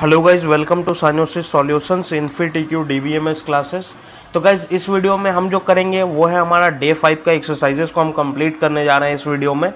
Hello guys, welcome to Cynosis solutions इन्फिटिक्यू DBMS classes. तो guys इस वीडियो में हम जो करेंगे वो है हमारा डे 5 का एक्सरसाइजेस को हम कंप्लीट करने जा रहे हैं इस वीडियो में।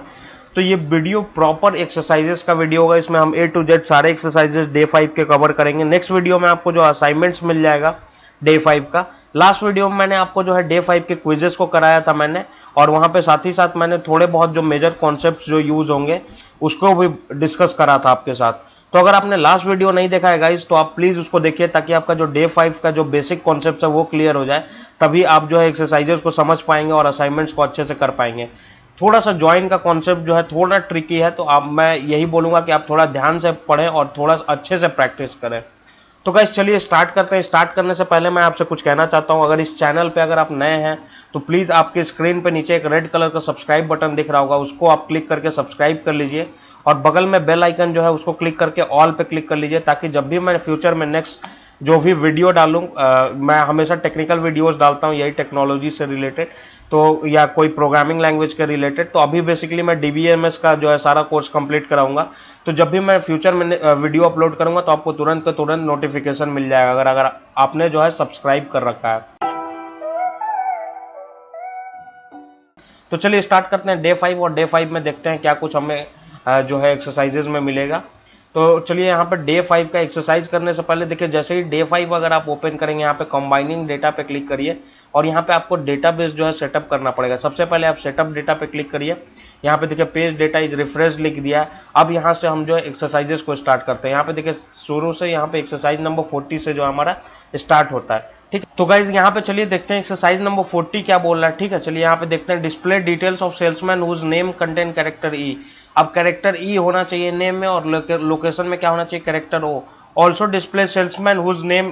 तो ये वीडियो प्रॉपर एक्सरसाइजेस का वीडियो होगा, इसमें हम ए टू जेड सारे एक्सरसाइजेस डे 5 के कवर करेंगे। नेक्स्ट वीडियो में आपको जो असाइनमेंट्स मिल जाएगा डे 5 का। लास्ट वीडियो में मैंने आपको जो है डे 5 के क्विजेस को कराया था मैंने, और वहां पे साथ ही साथ मैंने थोड़े बहुत जो मेजर कॉन्सेप्ट जो यूज होंगे उसको भी डिस्कस करा था आपके साथ। तो अगर आपने लास्ट वीडियो नहीं देखा है गाइस तो आप प्लीज उसको देखिए, ताकि आपका जो डे 5 का जो बेसिक कॉन्सेप्ट है वो क्लियर हो जाए। तभी आप जो है एक्सरसाइजेस को समझ पाएंगे और असाइनमेंट्स को अच्छे से कर पाएंगे। थोड़ा सा ज्वाइन का कॉन्सेप्ट जो है थोड़ा ट्रिकी है, तो आप मैं यही बोलूंगा कि आप थोड़ा ध्यान से पढ़ें और थोड़ा अच्छे से प्रैक्टिस करें। तो गाइस चलिए स्टार्ट करते हैं। स्टार्ट करने से पहले मैं आपसे कुछ कहना चाहता हूं। अगर इस चैनल पे अगर आप नए हैं तो प्लीज आपके स्क्रीन पे नीचे एक रेड कलर का सब्सक्राइब बटन दिख रहा होगा, उसको आप क्लिक करके सब्सक्राइब कर लीजिए। और बगल में बेल आइकन जो है उसको क्लिक करके ऑल पे क्लिक कर लीजिए, ताकि जब भी मैं फ्यूचर में नेक्स्ट जो भी वीडियो डालूं, मैं हमेशा टेक्निकल वीडियोस डालता हूं, यही टेक्नोलॉजी से रिलेटेड तो, या कोई प्रोग्रामिंग लैंग्वेज के रिलेटेड। तो अभी बेसिकली मैं डीबीएमएस का जो है सारा कोर्स कंप्लीट कराऊंगा। तो जब भी मैं फ्यूचर में वीडियो अपलोड करूंगा तो आपको तुरंत का तुरंत नोटिफिकेशन मिल जाएगा, अगर अगर आपने जो है सब्सक्राइब कर रखा है। तो चलिए स्टार्ट करते हैं डे 5, और डे 5 में देखते हैं क्या कुछ हमें जो है एक्सरसाइजेज में मिलेगा। तो चलिए यहाँ पे डे 5 का एक्सरसाइज करने से पहले देखिए, जैसे ही डे 5 अगर आप ओपन करेंगे यहाँ पे कंबाइनिंग डेटा पे क्लिक करिए, और यहाँ पे आपको डेटाबेस जो है सेटअप करना पड़ेगा। सबसे पहले आप सेटअप डेटा पे क्लिक करिए। यहाँ पे देखिए पेज डेटा इज रिफ्रेश लिख दिया है। अब यहाँ से हम जो है एक्सरसाइजेस को स्टार्ट करते हैं। यहाँ पे देखिए शुरू से यहाँ पे एक्सरसाइज नंबर 40 से जो हमारा स्टार्ट होता है। ठीक है, तो गाइज यहाँ पे चलिए देखते हैं एक्सरसाइज नंबर 40 क्या बोल रहा है। ठीक है, चलिए यहाँ पे देखते हैं display details of salesman whose name contain character E. अब कैरेक्टर ई होना चाहिए नेम में, और लोकेशन में क्या होना चाहिए, character O. Also display salesman whose name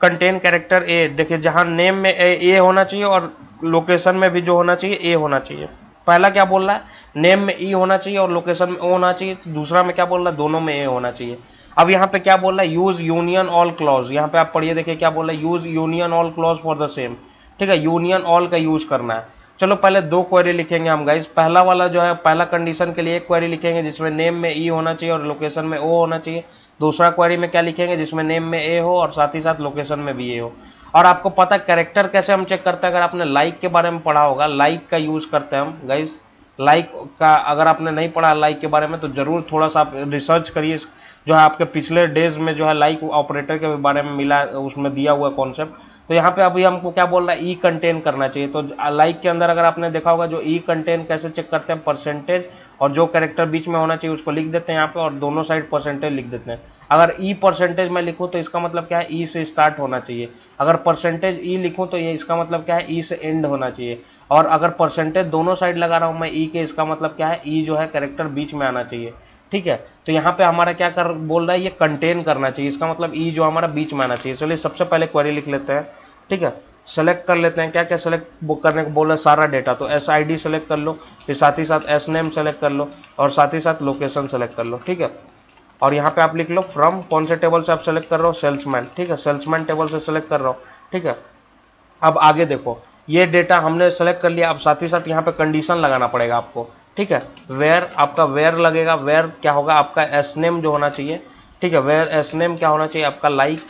contain character A. देखिए जहां नेम में ए होना चाहिए और लोकेशन में भी जो होना चाहिए ए होना चाहिए। पहला क्या बोल रहा है, नेम में ई होना चाहिए और लोकेशन में ओ होना चाहिए। दूसरा में क्या बोल रहा है, दोनों में ए होना चाहिए। अब यहाँ पे क्या बोल रहा है, यूज यूनियन ऑल क्लॉज। यहाँ पे आप पढ़िए, देखिए क्या बोल रहा है, use union all clause for the same. ठीक है, यूनियन ऑल का यूज करना है। चलो पहले दो क्वेरी लिखेंगे हम गाइस। पहला वाला जो है पहला कंडीशन के लिए एक क्वेरी लिखेंगे जिसमें नेम में ई होना चाहिए और लोकेशन में ओ होना चाहिए। दूसरा क्वेरी में क्या लिखेंगे, जिसमें नेम में ए हो और साथ ही साथ लोकेशन में भी ए हो। और आपको पता कैरेक्टर कैसे हम चेक करते हैं, अगर आपने लाइक के बारे में पढ़ा होगा, लाइक का यूज करते हैं हम गाइस। लाइक का अगर आपने नहीं पढ़ा लाइक के बारे में तो जरूर थोड़ा सा आप रिसर्च करिए। जो है आपके पिछले डेज में जो है लाइक ऑपरेटर के बारे में मिला, उसमें दिया हुआ कॉन्सेप्ट। तो यहाँ पे अभी हमको क्या बोल रहा है, ई कंटेन करना चाहिए। तो लाइक के अंदर अगर आपने देखा होगा, जो ई कंटेन कैसे चेक करते हैं, परसेंटेज और जो कैरेक्टर बीच में होना चाहिए उसको लिख देते हैं यहाँ पे, और दोनों साइड परसेंटेज लिख देते हैं। अगर ई परसेंटेज में लिखूँ तो इसका मतलब क्या है, ई से स्टार्ट होना चाहिए। अगर परसेंटेज ई लिखूँ तो ये इसका मतलब क्या है, ई से एंड होना चाहिए। और अगर परसेंटेज दोनों साइड लगा रहा हूँ मैं ई के, इसका मतलब क्या है, ई जो है कैरेक्टर बीच में आना चाहिए। ठीक है, तो यहाँ पे हमारा क्या कर बोल रहा है, ये कंटेन करना चाहिए, इसका मतलब ई जो हमारा बीच में आना चाहिए। चलिए सबसे पहले क्वेरी लिख लेते हैं। ठीक है, सेलेक्ट कर लेते हैं, क्या क्या सेलेक्ट करने को बोल रहा है, सारा डेटा। तो एस आई डी सेलेक्ट कर लो, फिर साथ ही साथ एस नेम सेलेक्ट कर लो, और साथ ही साथ लोकेशन सेलेक्ट कर लो। ठीक है, और यहाँ पे आप लिख लो फ्रॉम, कौन से टेबल से आप सेलेक्ट कर रहे हो, सेल्समैन। ठीक है, सेल्समैन टेबल से सेलेक्ट कर रहे हो। ठीक है, अब आगे देखो, ये डेटा हमने सेलेक्ट कर लिया। अब साथ ही साथ यहाँ पे कंडीशन लगाना पड़ेगा आपको। ठीक है, वेयर, आपका वेयर लगेगा। वेयर क्या होगा, आपका एस नेम जो होना चाहिए। ठीक है, वेयर एस नेम क्या होना चाहिए, आपका लाइक।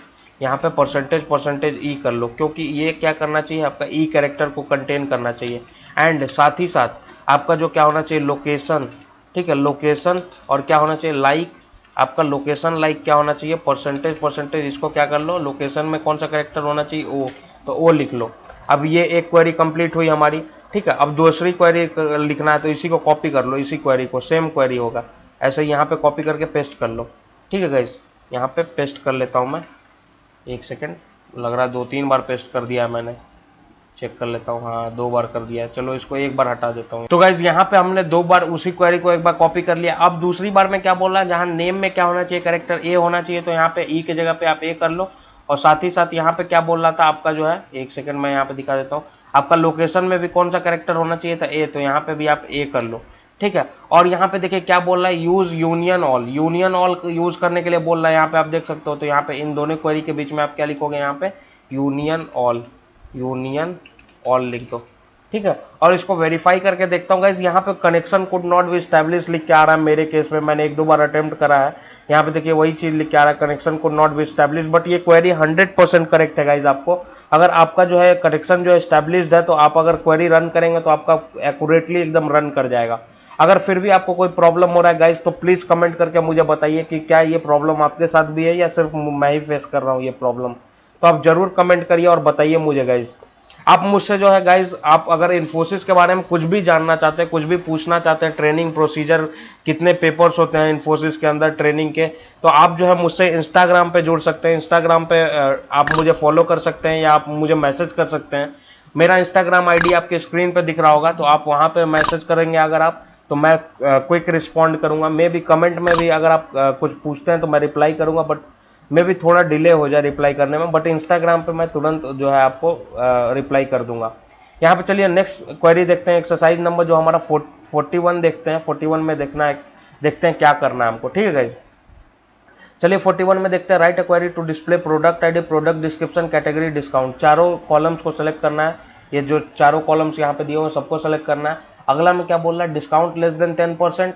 यहाँ पे परसेंटेज परसेंटेज ई कर लो, क्योंकि ये क्या करना चाहिए, आपका ई कैरेक्टर को कंटेन करना चाहिए। एंड साथ ही साथ आपका जो क्या होना चाहिए, लोकेशन। ठीक है, लोकेशन और क्या होना चाहिए, लाइक। आपका लोकेशन लाइक क्या होना चाहिए, परसेंटेज परसेंटेज, इसको क्या कर लो, लोकेशन में कौन सा कैरेक्टर होना चाहिए, ओ, तो ओ लिख लो। अब ये एक क्वेरी कंप्लीट हुई हमारी। ठीक है, अब दूसरी क्वेरी लिखना है, तो इसी को कॉपी कर लो, इसी क्वेरी को, सेम क्वेरी होगा ऐसे यहाँ पे कॉपी करके पेस्ट कर लो। ठीक है गाइस, यहाँ पे पेस्ट कर लेता हूँ मैं, एक सेकेंड, लग रहा है 2-3 बार पेस्ट कर दिया है मैंने। चेक कर लेता हूँ, हाँ 2 बार कर दिया है। चलो इसको एक बार हटा देता हूँ। तो गाइज यहाँ पे हमने 2 बार उसी क्वेरी को एक बार कॉपी कर लिया। अब दूसरी बार में क्या बोल रहा है, जहाँ नेम में क्या होना चाहिए, कैरेक्टर ए होना चाहिए, तो यहाँ पे ई की जगह पे आप ए कर लो। और साथ ही साथ यहाँ पे क्या बोल रहा था आपका जो है, एक सेकंड मैं यहाँ पे दिखा देता हूँ, आपका लोकेशन में भी कौन सा कैरेक्टर होना चाहिए था, ए, तो यहाँ पे भी आप ए कर लो। ठीक है, और यहाँ पे देखिए क्या बोल रहा है, use union all. Union all use करने के लिए बोल रहा है, यहाँ पे आप देख सकते हो। तो यहाँ पे इन दोनों क्वेरी के बीच में आप क्या लिखोगे, यहाँ पे यूनियन ऑल, यूनियन ऑल लिख दो। ठीक है। और इसको वेरीफाई करके देखता हूँ गाइस, यहाँ पे connection could not be establish लिख के आ रहा है मेरे केस में, मैंने 1-2 बार अटेम्प्ट करा है। यहाँ पे देखिए वही चीज लिख के आ रहा है, connection could not be establish, but ये क्वेरी 100% करेक्ट है गाइस। आपको अगर आपका जो है कनेक्शन जो है स्टैब्लिश्ड है, तो आप अगर क्वेरी रन करेंगे तो आपका एक्यूरेटली एकदम रन कर जाएगा। अगर फिर भी आपको कोई प्रॉब्लम हो रहा है गाइस, तो प्लीज कमेंट करके मुझे बताइए कि क्या ये प्रॉब्लम आपके साथ भी है या सिर्फ मैं ही फेस कर रहा हूँ ये प्रॉब्लम। तो आप जरूर कमेंट करिए और बताइए मुझे गाइस। आप मुझसे जो है गाइज, आप अगर इन्फोसिस के बारे में कुछ भी जानना चाहते हैं, कुछ भी पूछना चाहते हैं, ट्रेनिंग प्रोसीजर, कितने पेपर्स होते हैं इन्फोसिस के अंदर ट्रेनिंग के, तो आप जो है मुझसे इंस्टाग्राम पे जुड़ सकते हैं। इंस्टाग्राम पे आप मुझे फॉलो कर सकते हैं या आप मुझे मैसेज कर सकते हैं। मेरा इंस्टाग्राम आईडी आपके स्क्रीन पे दिख रहा होगा, तो आप वहां पे मैसेज करेंगे अगर आप, तो मैं क्विक रिस्पॉन्ड करूंगा। मे भी कमेंट में भी अगर आप कुछ पूछते हैं तो मैं रिप्लाई करूंगा, बट मे भी थोड़ा डिले हो जाए रिप्लाई करने में, बट इंस्टाग्राम पे मैं तुरंत जो है आपको रिप्लाई कर दूंगा। यहाँ पे चलिए नेक्स्ट क्वेरी देखते हैं, एक्सरसाइज नंबर जो हमारा 41 देखते हैं। 41 में देखना है, देखते हैं क्या करना है हमको, ठीक है गाइज। चलिए 41 में देखते हैं, write a query to display product ID, product description, category, discount. चारों कॉलम्स को सेलेक्ट करना है। ये जो चारों कॉलम्स यहाँ पे दिए हुए सबको सेलेक्ट करना है। अगला में क्या बोल रहा है, डिस्काउंट लेस देन 10%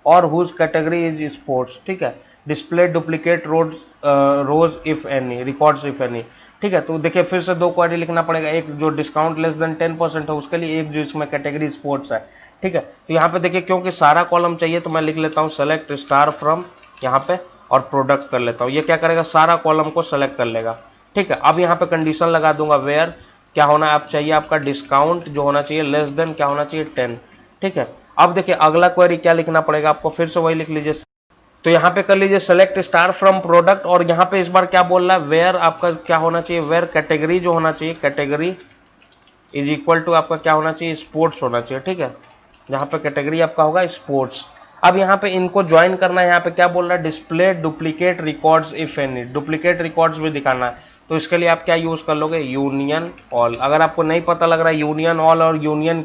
और हुज कैटेगरी इज स्पोर्ट्स, ठीक है। Display duplicate rows if any, records if any, ठीक है। तो देखिए फिर से दो क्वेरी लिखना पड़ेगा, एक जो डिस्काउंट लेस देन 10% है उसके लिए, एक जो इसमें कैटेगरी स्पोर्ट्स है, ठीक है। तो यहाँ पे देखिए क्योंकि सारा कॉलम चाहिए तो मैं लिख लेता हूँ सेलेक्ट स्टार फ्रॉम यहाँ पे और प्रोडक्ट कर लेता हूँ। ये क्या करेगा, सारा कॉलम को सेलेक्ट कर लेगा, ठीक है। अब यहाँ पे कंडीशन लगा दूंगा, वेयर क्या होना आप चाहिए, आपका डिस्काउंट जो होना चाहिए लेस देन क्या होना चाहिए 10, ठीक है। अब देखिए अगला क्वेरी क्या लिखना पड़ेगा आपको, फिर से वही लिख लीजिए। तो यहाँ पे कर लीजिए सेलेक्ट स्टार फ्रॉम प्रोडक्ट, और यहाँ पे इस बार क्या बोल रहा है, वेयर आपका क्या होना चाहिए, वेयर कैटेगरी जो होना चाहिए, कैटेगरी इज इक्वल टू आपका क्या होना चाहिए, स्पोर्ट्स होना चाहिए, ठीक है। जहाँ पे कैटेगरी आपका होगा स्पोर्ट्स। अब यहाँ पे इनको ज्वाइन करना है, यहाँ पे क्या बोल रहा है, display duplicate records if any, duplicate records भी दिखाना है। तो इसके लिए आप क्या यूज कर लोगे, यूनियन ऑल। अगर आपको नहीं पता लग रहा है यूनियन ऑल और यूनियन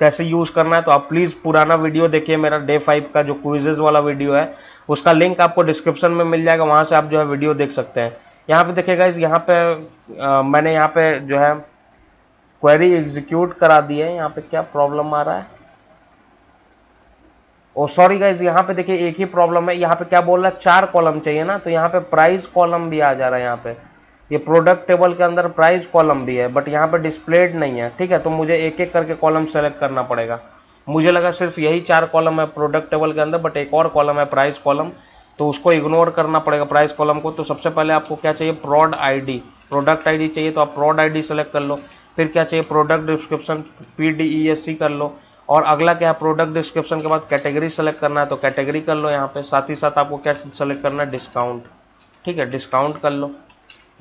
कैसे यूज करना है, तो आप प्लीज पुराना वीडियो देखिए, मेरा डे 5 का जो क्विजेज वाला वीडियो है, उसका लिंक आपको डिस्क्रिप्शन में मिल जाएगा, वहां से आप जो है वीडियो देख सकते हैं। यहाँ पे देखिएगा, यहाँ पे मैंने यहाँ पे जो है क्वेरी एग्जीक्यूट करा दी है। यहाँ पे क्या प्रॉब्लम आ रहा है, ओ सॉरी गाइज, यहाँ पे देखिए एक ही प्रॉब्लम है। यहाँ पे क्या बोल रहा है, 4 कॉलम चाहिए ना, तो यहाँ पे प्राइस कॉलम भी आ जा रहा है। यहाँ पे ये प्रोडक्ट टेबल के अंदर प्राइस कॉलम भी है, बट यहाँ पे डिस्प्लेड नहीं है, ठीक है। तो मुझे एक एक करके कॉलम सेलेक्ट करना पड़ेगा। मुझे लगा सिर्फ यही 4 कॉलम है प्रोडक्ट टेबल के अंदर, बट एक और कॉलम है प्राइस कॉलम, तो उसको इग्नोर करना पड़ेगा प्राइस कॉलम को। तो सबसे पहले आपको क्या चाहिए, प्रोड आईडी, प्रोडक्ट आईडी चाहिए, तो आप प्रोड आईडी सेलेक्ट कर लो। फिर क्या चाहिए, प्रोडक्ट डिस्क्रिप्शन, PDESC कर लो। और अगला क्या है, प्रोडक्ट डिस्क्रिप्शन के बाद कैटेगरी सेलेक्ट करना है, तो कैटेगरी कर लो यहाँ पे। साथ ही साथ आपको क्या सेलेक्ट करना है, डिस्काउंट, ठीक है, डिस्काउंट कर लो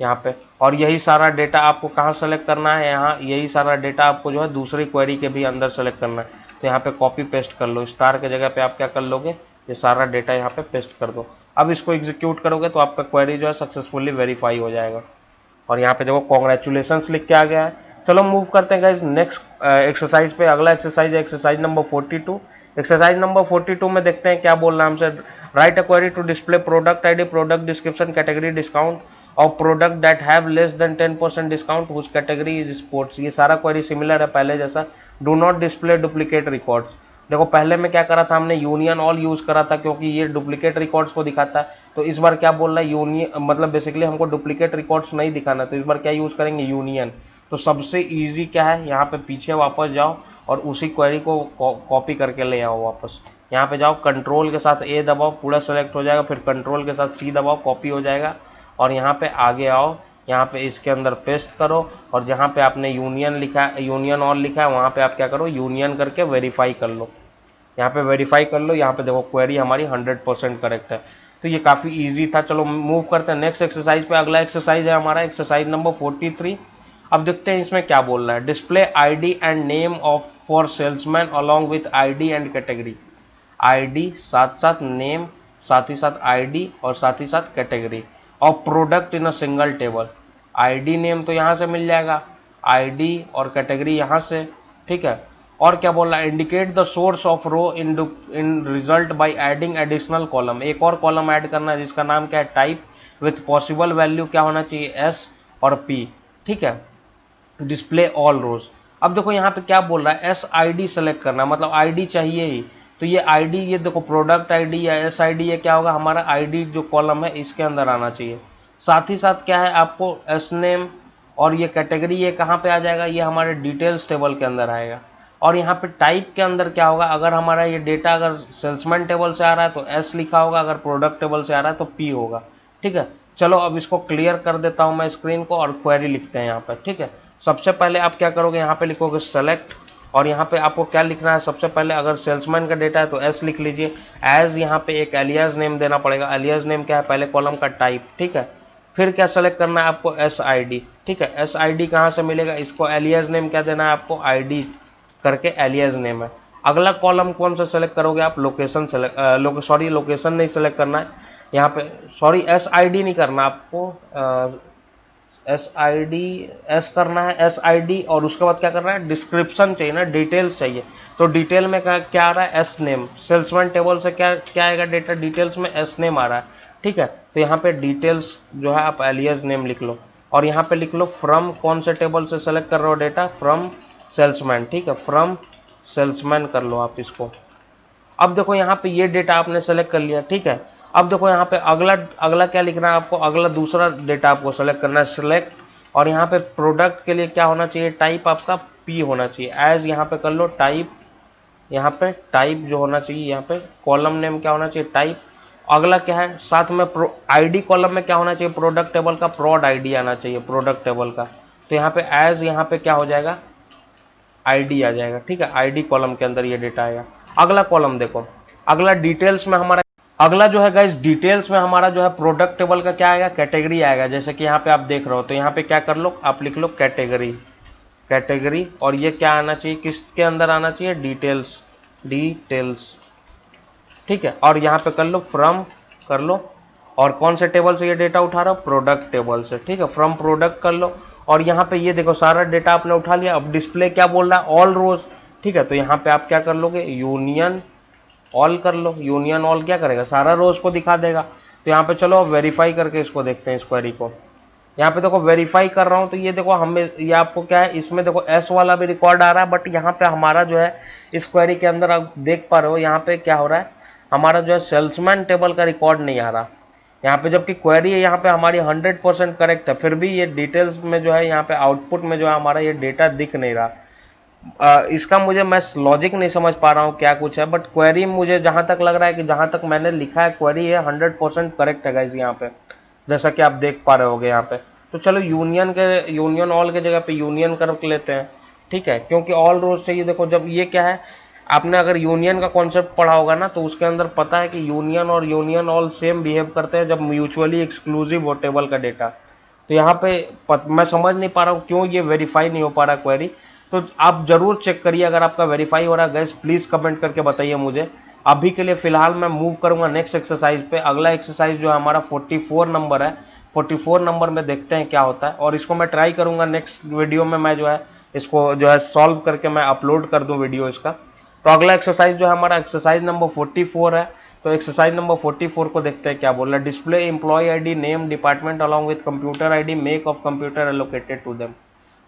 यहाँ पे। और यही सारा डेटा आपको कहाँ सेलेक्ट करना है, यहाँ यही सारा डेटा आपको जो है दूसरी क्वेरी के भी अंदर सेलेक्ट करना है। तो यहाँ पे कॉपी पेस्ट कर लो, स्टार के जगह पे आप क्या कर लोगे, ये सारा डेटा यहाँ पे पेस्ट कर दो। अब इसको एग्जीक्यूट करोगे तो आपका क्वेरी जो है सक्सेसफुली वेरीफाई हो जाएगा। और यहाँ पे देखो कॉन्ग्रेचुलेशंस लिख के आ गया है। चलो मूव करते हैं गाइस नेक्स्ट एक्सरसाइज पे। अगला एक्सरसाइज है एक्सरसाइज नंबर 42। एक्सरसाइज नंबर 42 में देखते हैं क्या बोल रहा है हमसे, write a query to display product ID, product description, category, discount और product that have less than 10% discount whose category is sports. ये सारा क्वेरी सिमिलर है पहले जैसा। Do not display duplicate records. देखो पहले में क्या करा था हमने, यूनियन ऑल यूज करा था क्योंकि ये डुप्लीकेट रिकॉर्ड्स को दिखाता है। तो इस बार क्या बोल रहा है, यूनियन, मतलब बेसिकली हमको डुप्लीकेट रिकॉर्ड्स नहीं दिखाना, तो इस बार क्या यूज करेंगे, यूनियन। तो सबसे इजी क्या है, यहाँ पे पीछे वापस जाओ और उसी क्वेरी को कॉपी करके ले आओ वापस। यहाँ पे जाओ, कंट्रोल के साथ A दबाओ, पूरा सेलेक्ट हो जाएगा, फिर कंट्रोल के साथ C दबाओ, कॉपी हो जाएगा। और यहाँ पे आगे आओ, यहाँ पे इसके अंदर पेस्ट करो, और जहाँ पे आपने यूनियन लिखा है, यूनियन ऑल लिखा है, वहाँ पे आप क्या करो, यूनियन करके वेरीफाई कर लो। यहाँ पे वेरीफाई कर लो। यहाँ पे देखो क्वेरी हमारी 100% करेक्ट है। तो ये काफ़ी इजी था। चलो मूव करते हैं नेक्स्ट एक्सरसाइज पे। अगला एक्सरसाइज है हमारा एक्सरसाइज नंबर 43। अब देखते हैं इसमें क्या बोल रहा है, display ID and name of for salesman along with ID and category. ID साथ साथ नेम, साथ ही साथ आईडी और साथ ही साथ कैटेगरी और product in a single table. ID name तो यहाँ से मिल जाएगा, आईडी और कैटेगरी यहाँ से, ठीक है। और क्या बोल रहा है, indicate the source of row in result by adding additional column. एक और कॉलम ऐड करना है जिसका नाम क्या है, टाइप, विथ पॉसिबल वैल्यू क्या होना चाहिए, S और P, ठीक है। डिस्प्ले ऑल रोज। अब देखो यहाँ पे क्या बोल रहा है, एस आई डी सेलेक्ट करना, मतलब आईडी चाहिए ही। तो ये आईडी, ये देखो प्रोडक्ट आईडी या एस आई डी, ये क्या होगा, हमारा आईडी जो कॉलम है इसके अंदर आना चाहिए। साथ ही साथ क्या है, आपको एस नेम और ये कैटेगरी, ये कहाँ पे आ जाएगा, ये हमारे डिटेल्स टेबल के अंदर आएगा। और यहाँ पे टाइप के अंदर क्या होगा, अगर हमारा ये डेटा अगर सेल्समैन टेबल से आ रहा है तो एस लिखा होगा, अगर प्रोडक्ट टेबल से आ रहा है तो पी होगा। ठीक है, चलो अब इसको क्लियर कर देता हूं मैं स्क्रीन को और क्वेरी लिखते हैं यहाँ पे। ठीक है, सबसे पहले आप क्या करोगे, यहाँ पे लिखोगे सेलेक्ट, और यहाँ पे आपको क्या लिखना है, सबसे पहले अगर सेल्समैन का डेटा है तो एस लिख लीजिए। एज यहाँ पे एक एलियास नेम देना पड़ेगा। एलियास नेम क्या है, पहले कॉलम का टाइप। ठीक है, फिर क्या सेलेक्ट करना है आपको, एस आई डी। ठीक है, एस आई डी कहाँ से मिलेगा, इसको एलियास नेम क्या देना है आपको, आई डी करके एलियास नेम है। अगला कॉलम कौन सा सेलेक्ट करोगे आप, लोकेशन सेलेक्ट, सॉरी लोकेशन नहीं सेलेक्ट करना है यहाँ पे, सॉरी एस आई डी नहीं करना आपको, एस आई डी, एस करना है एस आई डी, और उसके बाद क्या करना है, डिस्क्रिप्शन चाहिए ना, डिटेल्स चाहिए। तो डिटेल में क्या आ रहा है, एस नेम। सेल्समैन टेबल से क्या क्या आएगा डेटा, डिटेल्स में एस नेम आ रहा है। ठीक है, तो यहाँ पे डिटेल्स जो है आप एलियास नेम लिख लो, और यहाँ पे लिख लो फ्रॉम, कौन से टेबल से सेलेक्ट कर रहे हो डेटा, फ्रॉम सेल्समैन। ठीक है, फ्रॉम सेल्समैन कर लो आप इसको। अब देखो यहाँ पे ये डेटा आपने सेलेक्ट कर लिया। ठीक है, अब देखो यहाँ पे अगला अगला क्या लिखना है आपको, अगला दूसरा डेटा आपको सेलेक्ट करना है, सिलेक्ट, और यहाँ पे प्रोडक्ट के लिए क्या होना चाहिए, टाइप आपका पी होना चाहिए। एज यहाँ पे कर लो टाइप, यहाँ पे टाइप जो होना चाहिए, यहाँ पे कॉलम नेम क्या होना चाहिए, टाइप। अगला क्या है, साथ में आईडी कॉलम में क्या होना चाहिए, प्रोडक्ट टेबल का प्रोड आईडी आना चाहिए, प्रोडक्ट टेबल का। तो यहाँ पे एज, यहाँ पे क्या हो जाएगा, आईडी आ जाएगा। ठीक है, आईडी कॉलम के अंदर ये डेटा आएगा। अगला कॉलम देखो, अगला डिटेल्स में हमारा, अगला जो है गाइस डिटेल्स में हमारा जो है प्रोडक्ट टेबल का क्या आएगा, कैटेगरी आएगा। जैसे कि यहाँ पे आप देख रहे हो, तो यहाँ पे क्या कर लो, आप लिख लो कैटेगरी, कैटेगरी, और ये क्या आना चाहिए, किसके अंदर आना चाहिए, डिटेल्स, डिटेल्स। ठीक है, और यहाँ पे कर लो फ्रॉम, कर लो, और कौन से टेबल से ये डेटा उठा रहा हो, प्रोडक्ट टेबल से। ठीक है, फ्रॉम प्रोडक्ट कर लो, और यहाँ पे ये देखो सारा डेटा आपने उठा लिया। अब डिस्प्ले क्या बोल रहा है, ऑल रोज। ठीक है, तो यहाँ पे आप क्या कर लोगे, यूनियन ऑल कर लो। यूनियन ऑल क्या करेगा, सारा रोज को दिखा देगा। तो यहाँ पे चलो वेरीफाई करके इसको देखते हैं, इस क्वेरी को। यहाँ पे देखो वेरीफाई कर रहा हूँ, तो ये देखो हमें, ये आपको क्या है, इसमें देखो एस वाला भी रिकॉर्ड आ रहा है, बट यहाँ पे हमारा जो है इस क्वेरी के अंदर आप देख पा रहे हो, यहाँ पे क्या हो रहा है, हमारा जो है सेल्समैन टेबल का रिकॉर्ड नहीं आ रहा यहाँ पे, जबकि क्वेरी है यहाँ पे हमारी 100% करेक्ट है, फिर भी ये डिटेल्स में जो है यहाँ पे आउटपुट में जो है हमारा ये डेटा दिख नहीं रहा। इसका मुझे, मैं लॉजिक नहीं समझ पा रहा हूँ क्या कुछ है, बट क्वेरी मुझे जहां तक लग रहा है कि जहां तक मैंने लिखा है क्वेरी है 100% करेक्ट है गाइस यहाँ पे, जैसा कि आप देख पा रहे होगे यहाँ पे। तो चलो यूनियन ऑल के जगह पे यूनियन कर लेते हैं। ठीक है, क्योंकि ऑल रोज चाहिए। देखो जब ये क्या है, आपने अगर यूनियन का कॉन्सेप्ट पढ़ा होगा ना, तो उसके अंदर पता है कि यूनियन और यूनियन ऑल सेम बिहेव करते हैं जब म्यूचुअली एक्सक्लूसिव हो टेबल का डेटा। तो यहाँ पे मैं समझ नहीं पा रहा हूँ क्यों ये वेरीफाई नहीं हो पा रहा क्वेरी। तो आप जरूर चेक करिए, अगर आपका वेरीफाई हो रहा है गैस प्लीज कमेंट करके बताइए मुझे। अभी के लिए फिलहाल मैं मूव करूंगा नेक्स्ट एक्सरसाइज पे। अगला एक्सरसाइज जो है हमारा 44 नंबर है, 44 नंबर में देखते हैं क्या होता है, और इसको मैं ट्राई करूंगा नेक्स्ट वीडियो में, मैं जो है इसको जो है सॉल्व करके मैं अपलोड कर दूं वीडियो इसका। तो अगला एक्सरसाइज जो है हमारा एक्सरसाइज नंबर 44 है। तो एक्सरसाइज नंबर 44 को देखते हैं क्या बोल रहा है। Display employee ID, name, department along with computer ID, make of computer allocated to them.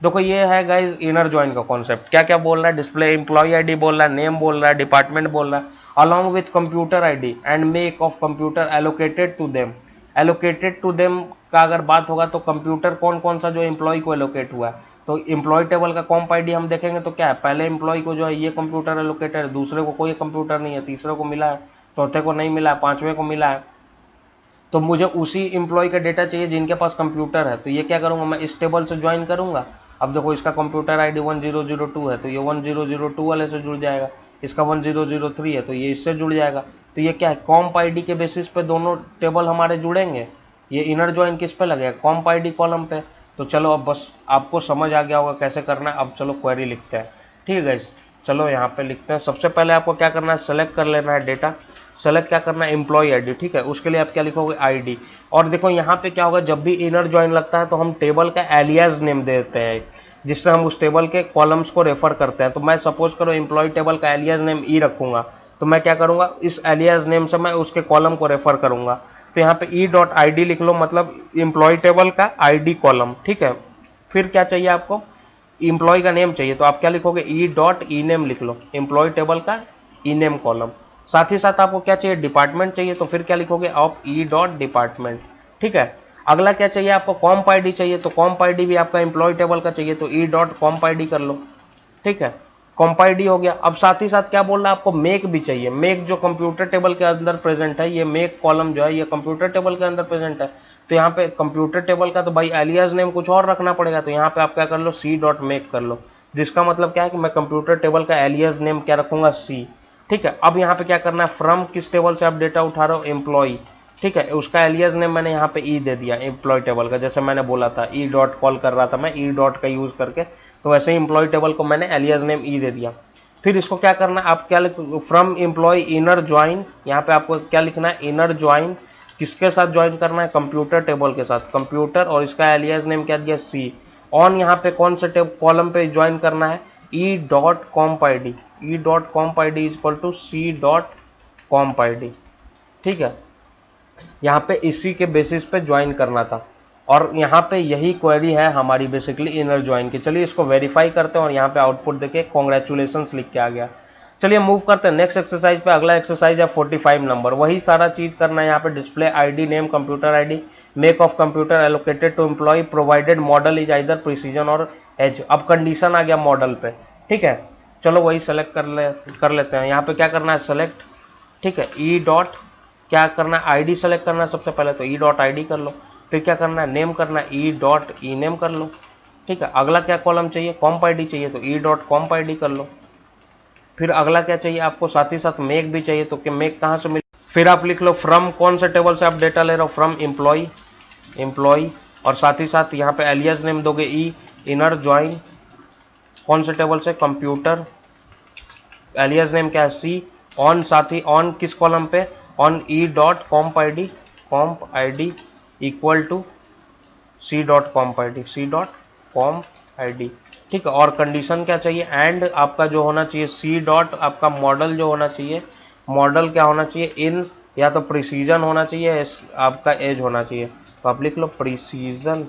देखो ये है गाइज इनर जॉइन का कॉन्सेप्ट। क्या क्या बोल रहा है, डिस्प्ले एम्प्लॉय आईडी बोल रहा है, नेम बोल रहा है, डिपार्टमेंट बोल रहा है, along with computer ID and make of computer allocated to them. Allocated to them का अगर बात होगा तो कंप्यूटर कौन कौन सा जो एम्प्लॉय को एलोकेट हुआ है, तो एम्प्लॉय टेबल का कॉम्प आईडी हम देखेंगे तो क्या है, पहले एम्प्लॉय को जो है ये कंप्यूटर एलोकेटेड है, दूसरे को कोई कंप्यूटर नहीं है, तीसरे को मिला है, चौथे को नहीं मिला है, पांचवें को मिला है। तो मुझे उसी एम्प्लॉय का डेटा चाहिए जिनके पास कंप्यूटर है। तो ये क्या करूंगा, मैं इस टेबल से ज्वाइन करूंगा। अब देखो इसका कंप्यूटर आईडी 1002 है, तो ये 1002 वाले से जुड़ जाएगा। इसका 1003 है, तो ये इससे जुड़ जाएगा। तो ये क्या है, कॉम्प आईडी के बेसिस पे दोनों टेबल हमारे जुड़ेंगे। ये इनर ज्वाइन किस पे लगेगा, कॉम्प आईडी कॉलम पे। तो चलो अब बस आपको समझ आ गया होगा कैसे करना है। अब चलो क्वेरी लिखते हैं। ठीक है गाइस, चलो यहाँ पे लिखते हैं। सबसे पहले आपको क्या करना है, सेलेक्ट कर लेना है डेटा। सेलेक्ट क्या करना है, एम्प्लॉय आईडी। ठीक है, उसके लिए आप क्या लिखोगे, आईडी। और देखो यहाँ पे क्या होगा, जब भी इनर ज्वाइन लगता है तो हम टेबल का एलियास नेम दे देते हैं, जिससे हम उस टेबल के कॉलम्स को रेफर करते हैं। तो मैं सपोज करो एम्प्लॉय टेबल का एलियास नेम ई रखूंगा, तो मैं क्या करूंगा, इस एलियास नेम से मैं उसके कॉलम को रेफर करूंगा। तो यहाँ पे e.id लिख लो, मतलब एम्प्लॉय टेबल का आईडी कॉलम। ठीक है, फिर क्या चाहिए आपको, एम्प्लॉय का नेम चाहिए तो आप क्या लिखोगे, ई डॉट ई नेम लिख लो, एम्प्लॉय टेबल का ई नेम कॉलम। साथ ही साथ आपको क्या चाहिए, डिपार्टमेंट चाहिए तो फिर क्या लिखोगे, ऑफ ई डॉट डिपार्टमेंट। ठीक है, अगला क्या चाहिए आपको, कॉम्प आईडी चाहिए तो कॉम्प आईडी भी आपका एम्प्लॉय टेबल का चाहिए तो ई डॉट कॉम्प आईडी कर लो। ठीक है, कॉम्प आईडी हो गया। अब साथ ही साथ क्या बोल रहा है आपको, मेक भी चाहिए। मेक जो कंप्यूटर टेबल के अंदर प्रेजेंट है, ये मेक कॉलम जो है ये कंप्यूटर टेबल के अंदर प्रेजेंट है, तो यहाँ पे कंप्यूटर टेबल का तो भाई एलियास नेम कुछ और रखना पड़ेगा, तो यहाँ पे आप क्या कर लो, सी डॉट मेक कर लो, जिसका मतलब क्या है कि मैं कंप्यूटर टेबल का एलियास नेम क्या रखूंगा, सी। ठीक है, अब यहाँ पे क्या करना है, फ्रॉम किस टेबल से आप डेटा उठा रहे हो, एम्प्लॉय। ठीक है, उसका एलियास नेम मैंने यहाँ पे ई दे दिया एम्प्लॉय टेबल का, जैसे मैंने बोला था ई डॉट कॉल कर रहा था मैं ई डॉट का यूज करके, तो वैसे ही एम्प्लॉय टेबल को मैंने एलियास नेम ई दे दिया। फिर इसको क्या करना है, आप क्या लिख, फ्रॉम एम्प्लॉय इनर ज्वाइन, यहाँ पे आपको क्या लिखना है, इनर ज्वाइन किसके साथ ज्वाइन करना है, कंप्यूटर टेबल के साथ, कंप्यूटर, और इसका एलियास नेम क्या दिया, सी। ऑन यहाँ पे कौन से कॉलम पे ज्वाइन करना है, E dot comp I D, E dot comp I D is equal to C dot comp I D. ठीक है, यहाँ पे इसी के बेसिस पे ज्वाइन करना था, और यहाँ पे यही क्वेरी है हमारी बेसिकली इनर ज्वाइन की। चलिए इसको वेरीफाई करते हैं और यहाँ पे आउटपुट देखिए कॉन्ग्रेचुलेशंस लिख के आ गया। चलिए मूव करते हैं नेक्स्ट एक्सरसाइज पे। अगला एक्सरसाइज है 45 नंबर, वही सारा चीज करना है यहाँ पे। Display ID name computer ID make of computer allocated to employee provided model is either precision और एज। अब कंडीशन आ गया मॉडल पे। ठीक है, चलो वही सेलेक्ट कर लेते हैं। यहाँ पे क्या करना है, सेलेक्ट। ठीक है, ई डॉट क्या करना है, आईडी सेलेक्ट करना है सबसे पहले, तो ई डॉट आई डी कर लो। फिर क्या करना है, नेम करना है, ई डॉट ई नेम कर लो। ठीक है, अगला क्या कॉलम चाहिए, कॉम्प आईडी चाहिए तो ई डॉट कॉम्प आईडी कर लो। फिर अगला क्या चाहिए आपको, साथ ही साथ मेक भी चाहिए, तो कि मेक कहाँ से मिले, फिर आप लिख लो फ्रॉम कौन से टेबल से आप डेटा ले रहे हो, फ्रॉम एम्प्लॉय, एम्प्लॉय, और साथ ही साथ यहाँ पे एलियास नेम दोगे ई, इनर ज्वाइन कौन से टेबल से, कंप्यूटर, एलियास नेम क्या है, सी। ऑन, साथ ही ऑन किस कॉलम पे, on E dot comp I D equal to C dot comp I D, C dot comp I D. ठीक है, और कंडीशन क्या चाहिए, एंड आपका जो होना चाहिए सी डॉट आपका मॉडल जो होना चाहिए, मॉडल क्या होना चाहिए, इन या तो प्रिसीजन होना चाहिए, आपका एज होना चाहिए, तो आप लिख लो प्रिसीजन,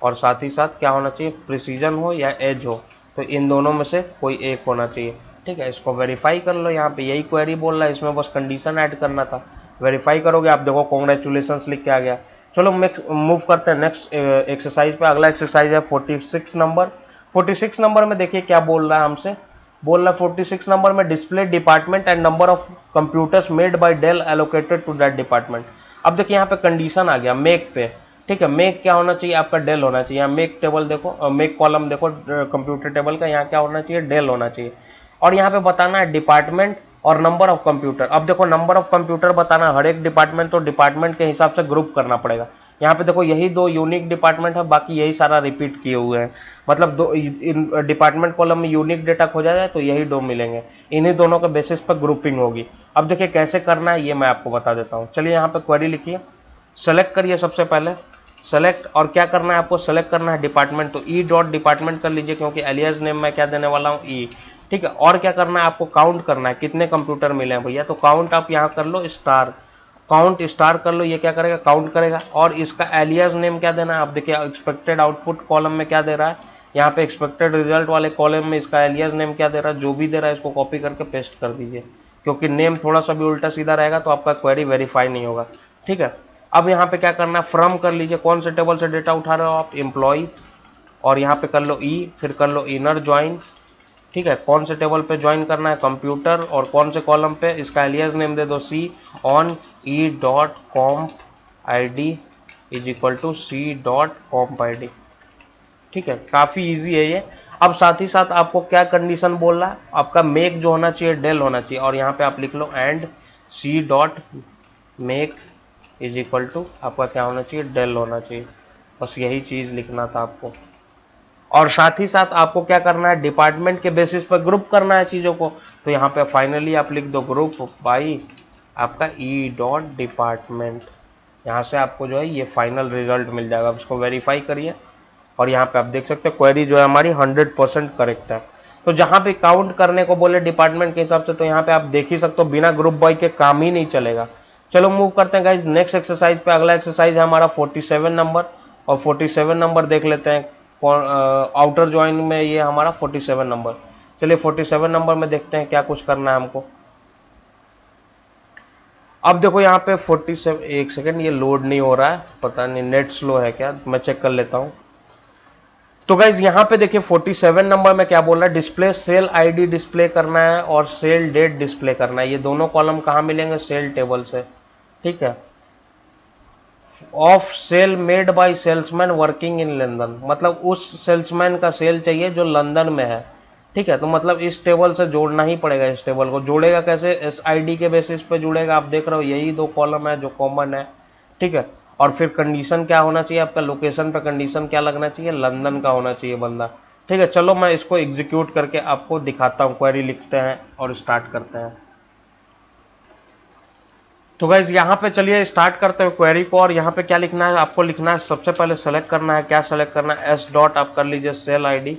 और साथ ही साथ क्या होना चाहिए, प्रिसीजन हो या एज हो, तो इन दोनों में से कोई एक होना चाहिए। ठीक है, इसको वेरीफाई कर लो, यहाँ पे यही क्वेरी बोल रहा है, इसमें बस कंडीशन ऐड करना था। वेरीफाई करोगे आप देखो कॉन्ग्रेचुलेशंस लिख के आ गया। चलो मूव करते हैं नेक्स्ट एक्सरसाइज पे। अगला एक्सरसाइज है 46 नंबर। 46 नंबर में देखिए क्या बोल रहा है हमसे, बोल रहा है 46 नंबर में display department and number of computers made by Dell allocated to that department. अब देखिए यहाँ पे कंडीशन आ गया मेक पे। ठीक है, मेक क्या होना चाहिए आपका, डेल होना चाहिए। यहाँ मेक टेबल देखो, मेक कॉलम देखो कंप्यूटर टेबल का, यहाँ क्या होना चाहिए, डेल होना चाहिए। और यहाँ पे बताना है डिपार्टमेंट और नंबर ऑफ कंप्यूटर। अब देखो नंबर ऑफ कंप्यूटर बताना, हर एक डिपार्टमेंट तो डिपार्टमेंट के हिसाब से ग्रुप करना पड़ेगा। यहाँ पे देखो यही दो यूनिक डिपार्टमेंट है, बाकी यही सारा रिपीट किए हुए हैं, मतलब दो डिपार्टमेंट कॉलम में यूनिक डेटा खोजा जाए तो यही दो मिलेंगे, इन्हीं दोनों के बेसिस पर ग्रुपिंग होगी। अब देखिए कैसे करना है ये मैं आपको बता देता हूँ। चलिए यहाँ पे क्वेरी लिखिए, सेलेक्ट करिए सबसे पहले, सेलेक्ट, और क्या करना है आपको, सेलेक्ट करना है डिपार्टमेंट, तो ई डॉट डिपार्टमेंट कर लीजिए क्योंकि एलियास नेम मैं क्या देने वाला हूँ, ई। ठीक है, और क्या करना है आपको, काउंट करना है कितने कंप्यूटर मिले हैं भैया, तो काउंट आप यहाँ कर लो स्टार, काउंट स्टार कर लो, ये क्या करेगा, काउंट करेगा। और इसका एलियास नेम क्या देना है, आप देखिए एक्सपेक्टेड आउटपुट कॉलम में क्या दे रहा है, यहाँ पे एक्सपेक्टेड रिजल्ट वाले कॉलम में इसका एलियास नेम क्या दे रहा है, जो भी दे रहा है इसको कॉपी करके पेस्ट कर दीजिए, क्योंकि नेम थोड़ा सा भी उल्टा सीधा रहेगा तो आपका क्वेरी वेरीफाई नहीं होगा। ठीक है, अब यहाँ पे क्या करना है, फ्रॉम कर लीजिए, कौन से टेबल से डेटा उठा रहे हो आप, एम्प्लॉय, और यहाँ पे कर लो ई, फिर कर लो इनर ज्वाइन। ठीक है, कौन से टेबल पे ज्वाइन करना है, कंप्यूटर, और कौन से कॉलम पे, इसका एलियास नेम दे दो C, on E dot comp I D is equal to C dot comp I D. ठीक है, काफ़ी इजी है ये। अब साथ ही साथ आपको क्या कंडीशन बोल रहा है, आपका मेक जो होना चाहिए डेल होना चाहिए, और यहाँ पे आप लिख लो and C dot make is equal to आपका क्या होना चाहिए, डेल होना चाहिए। बस यही चीज़ लिखना था आपको, और साथ ही साथ आपको क्या करना है, डिपार्टमेंट के बेसिस पर ग्रुप करना है चीज़ों को, तो यहाँ पे फाइनली आप लिख दो ग्रुप बाई आपका ई डॉट डिपार्टमेंट। यहाँ से आपको जो है ये फाइनल रिजल्ट मिल जाएगा। अब इसको वेरीफाई करिए, और यहाँ पे आप देख सकते हैं क्वेरी जो है हमारी 100% करेक्ट है। तो जहाँ पे काउंट करने को बोले डिपार्टमेंट के हिसाब से, तो यहाँ पे आप देख ही सकते हो बिना ग्रुप बाई के काम ही नहीं चलेगा। चलो मूव करते हैं गाइज नेक्स्ट एक्सरसाइज पे। अगला एक्सरसाइज है हमारा 47 नंबर, और 47 नंबर देख लेते हैं आउटर ज्वाइन में ये हमारा 47 नंबर। चलिए 47 नंबर में देखते हैं क्या कुछ करना है हमको। अब देखो यहाँ पे 47, एक सेकेंड, ये लोड नहीं हो रहा है, पता नहीं नेट स्लो है क्या, मैं चेक कर लेता हूँ। तो गाइज यहाँ पे देखिए 47 नंबर में क्या बोल रहा है, डिस्प्ले सेल आईडी डिस्प्ले करना है और सेल डेट डिस्प्ले करना है। ये दोनों कॉलम कहाँ मिलेंगे, सेल टेबल से, ठीक है। Of sale made by salesman working in London, मतलब उस सेल्समैन का सेल चाहिए जो लंदन में है, ठीक है। तो मतलब इस टेबल से जोड़ना ही पड़ेगा, इस टेबल को जोड़ेगा कैसे, एस आई डी के बेसिस पे जुड़ेगा। आप देख रहे हो यही दो कॉलम है जो कॉमन है, ठीक है। और फिर कंडीशन क्या होना चाहिए आपका, लोकेशन पे कंडीशन क्या लगना चाहिए, लंदन का होना चाहिए बंदा, ठीक है। चलो मैं इसको एग्जीक्यूट करके आपको दिखाता हूँ, क्वेरी लिखते हैं और स्टार्ट करते हैं। तो गाइज यहाँ पे चलिए स्टार्ट करते हैं क्वेरी को। और यहाँ पे क्या लिखना है आपको, लिखना है सबसे पहले सेलेक्ट करना है, क्या सेलेक्ट करना है, एस डॉट आप कर लीजिए सेल आईडी,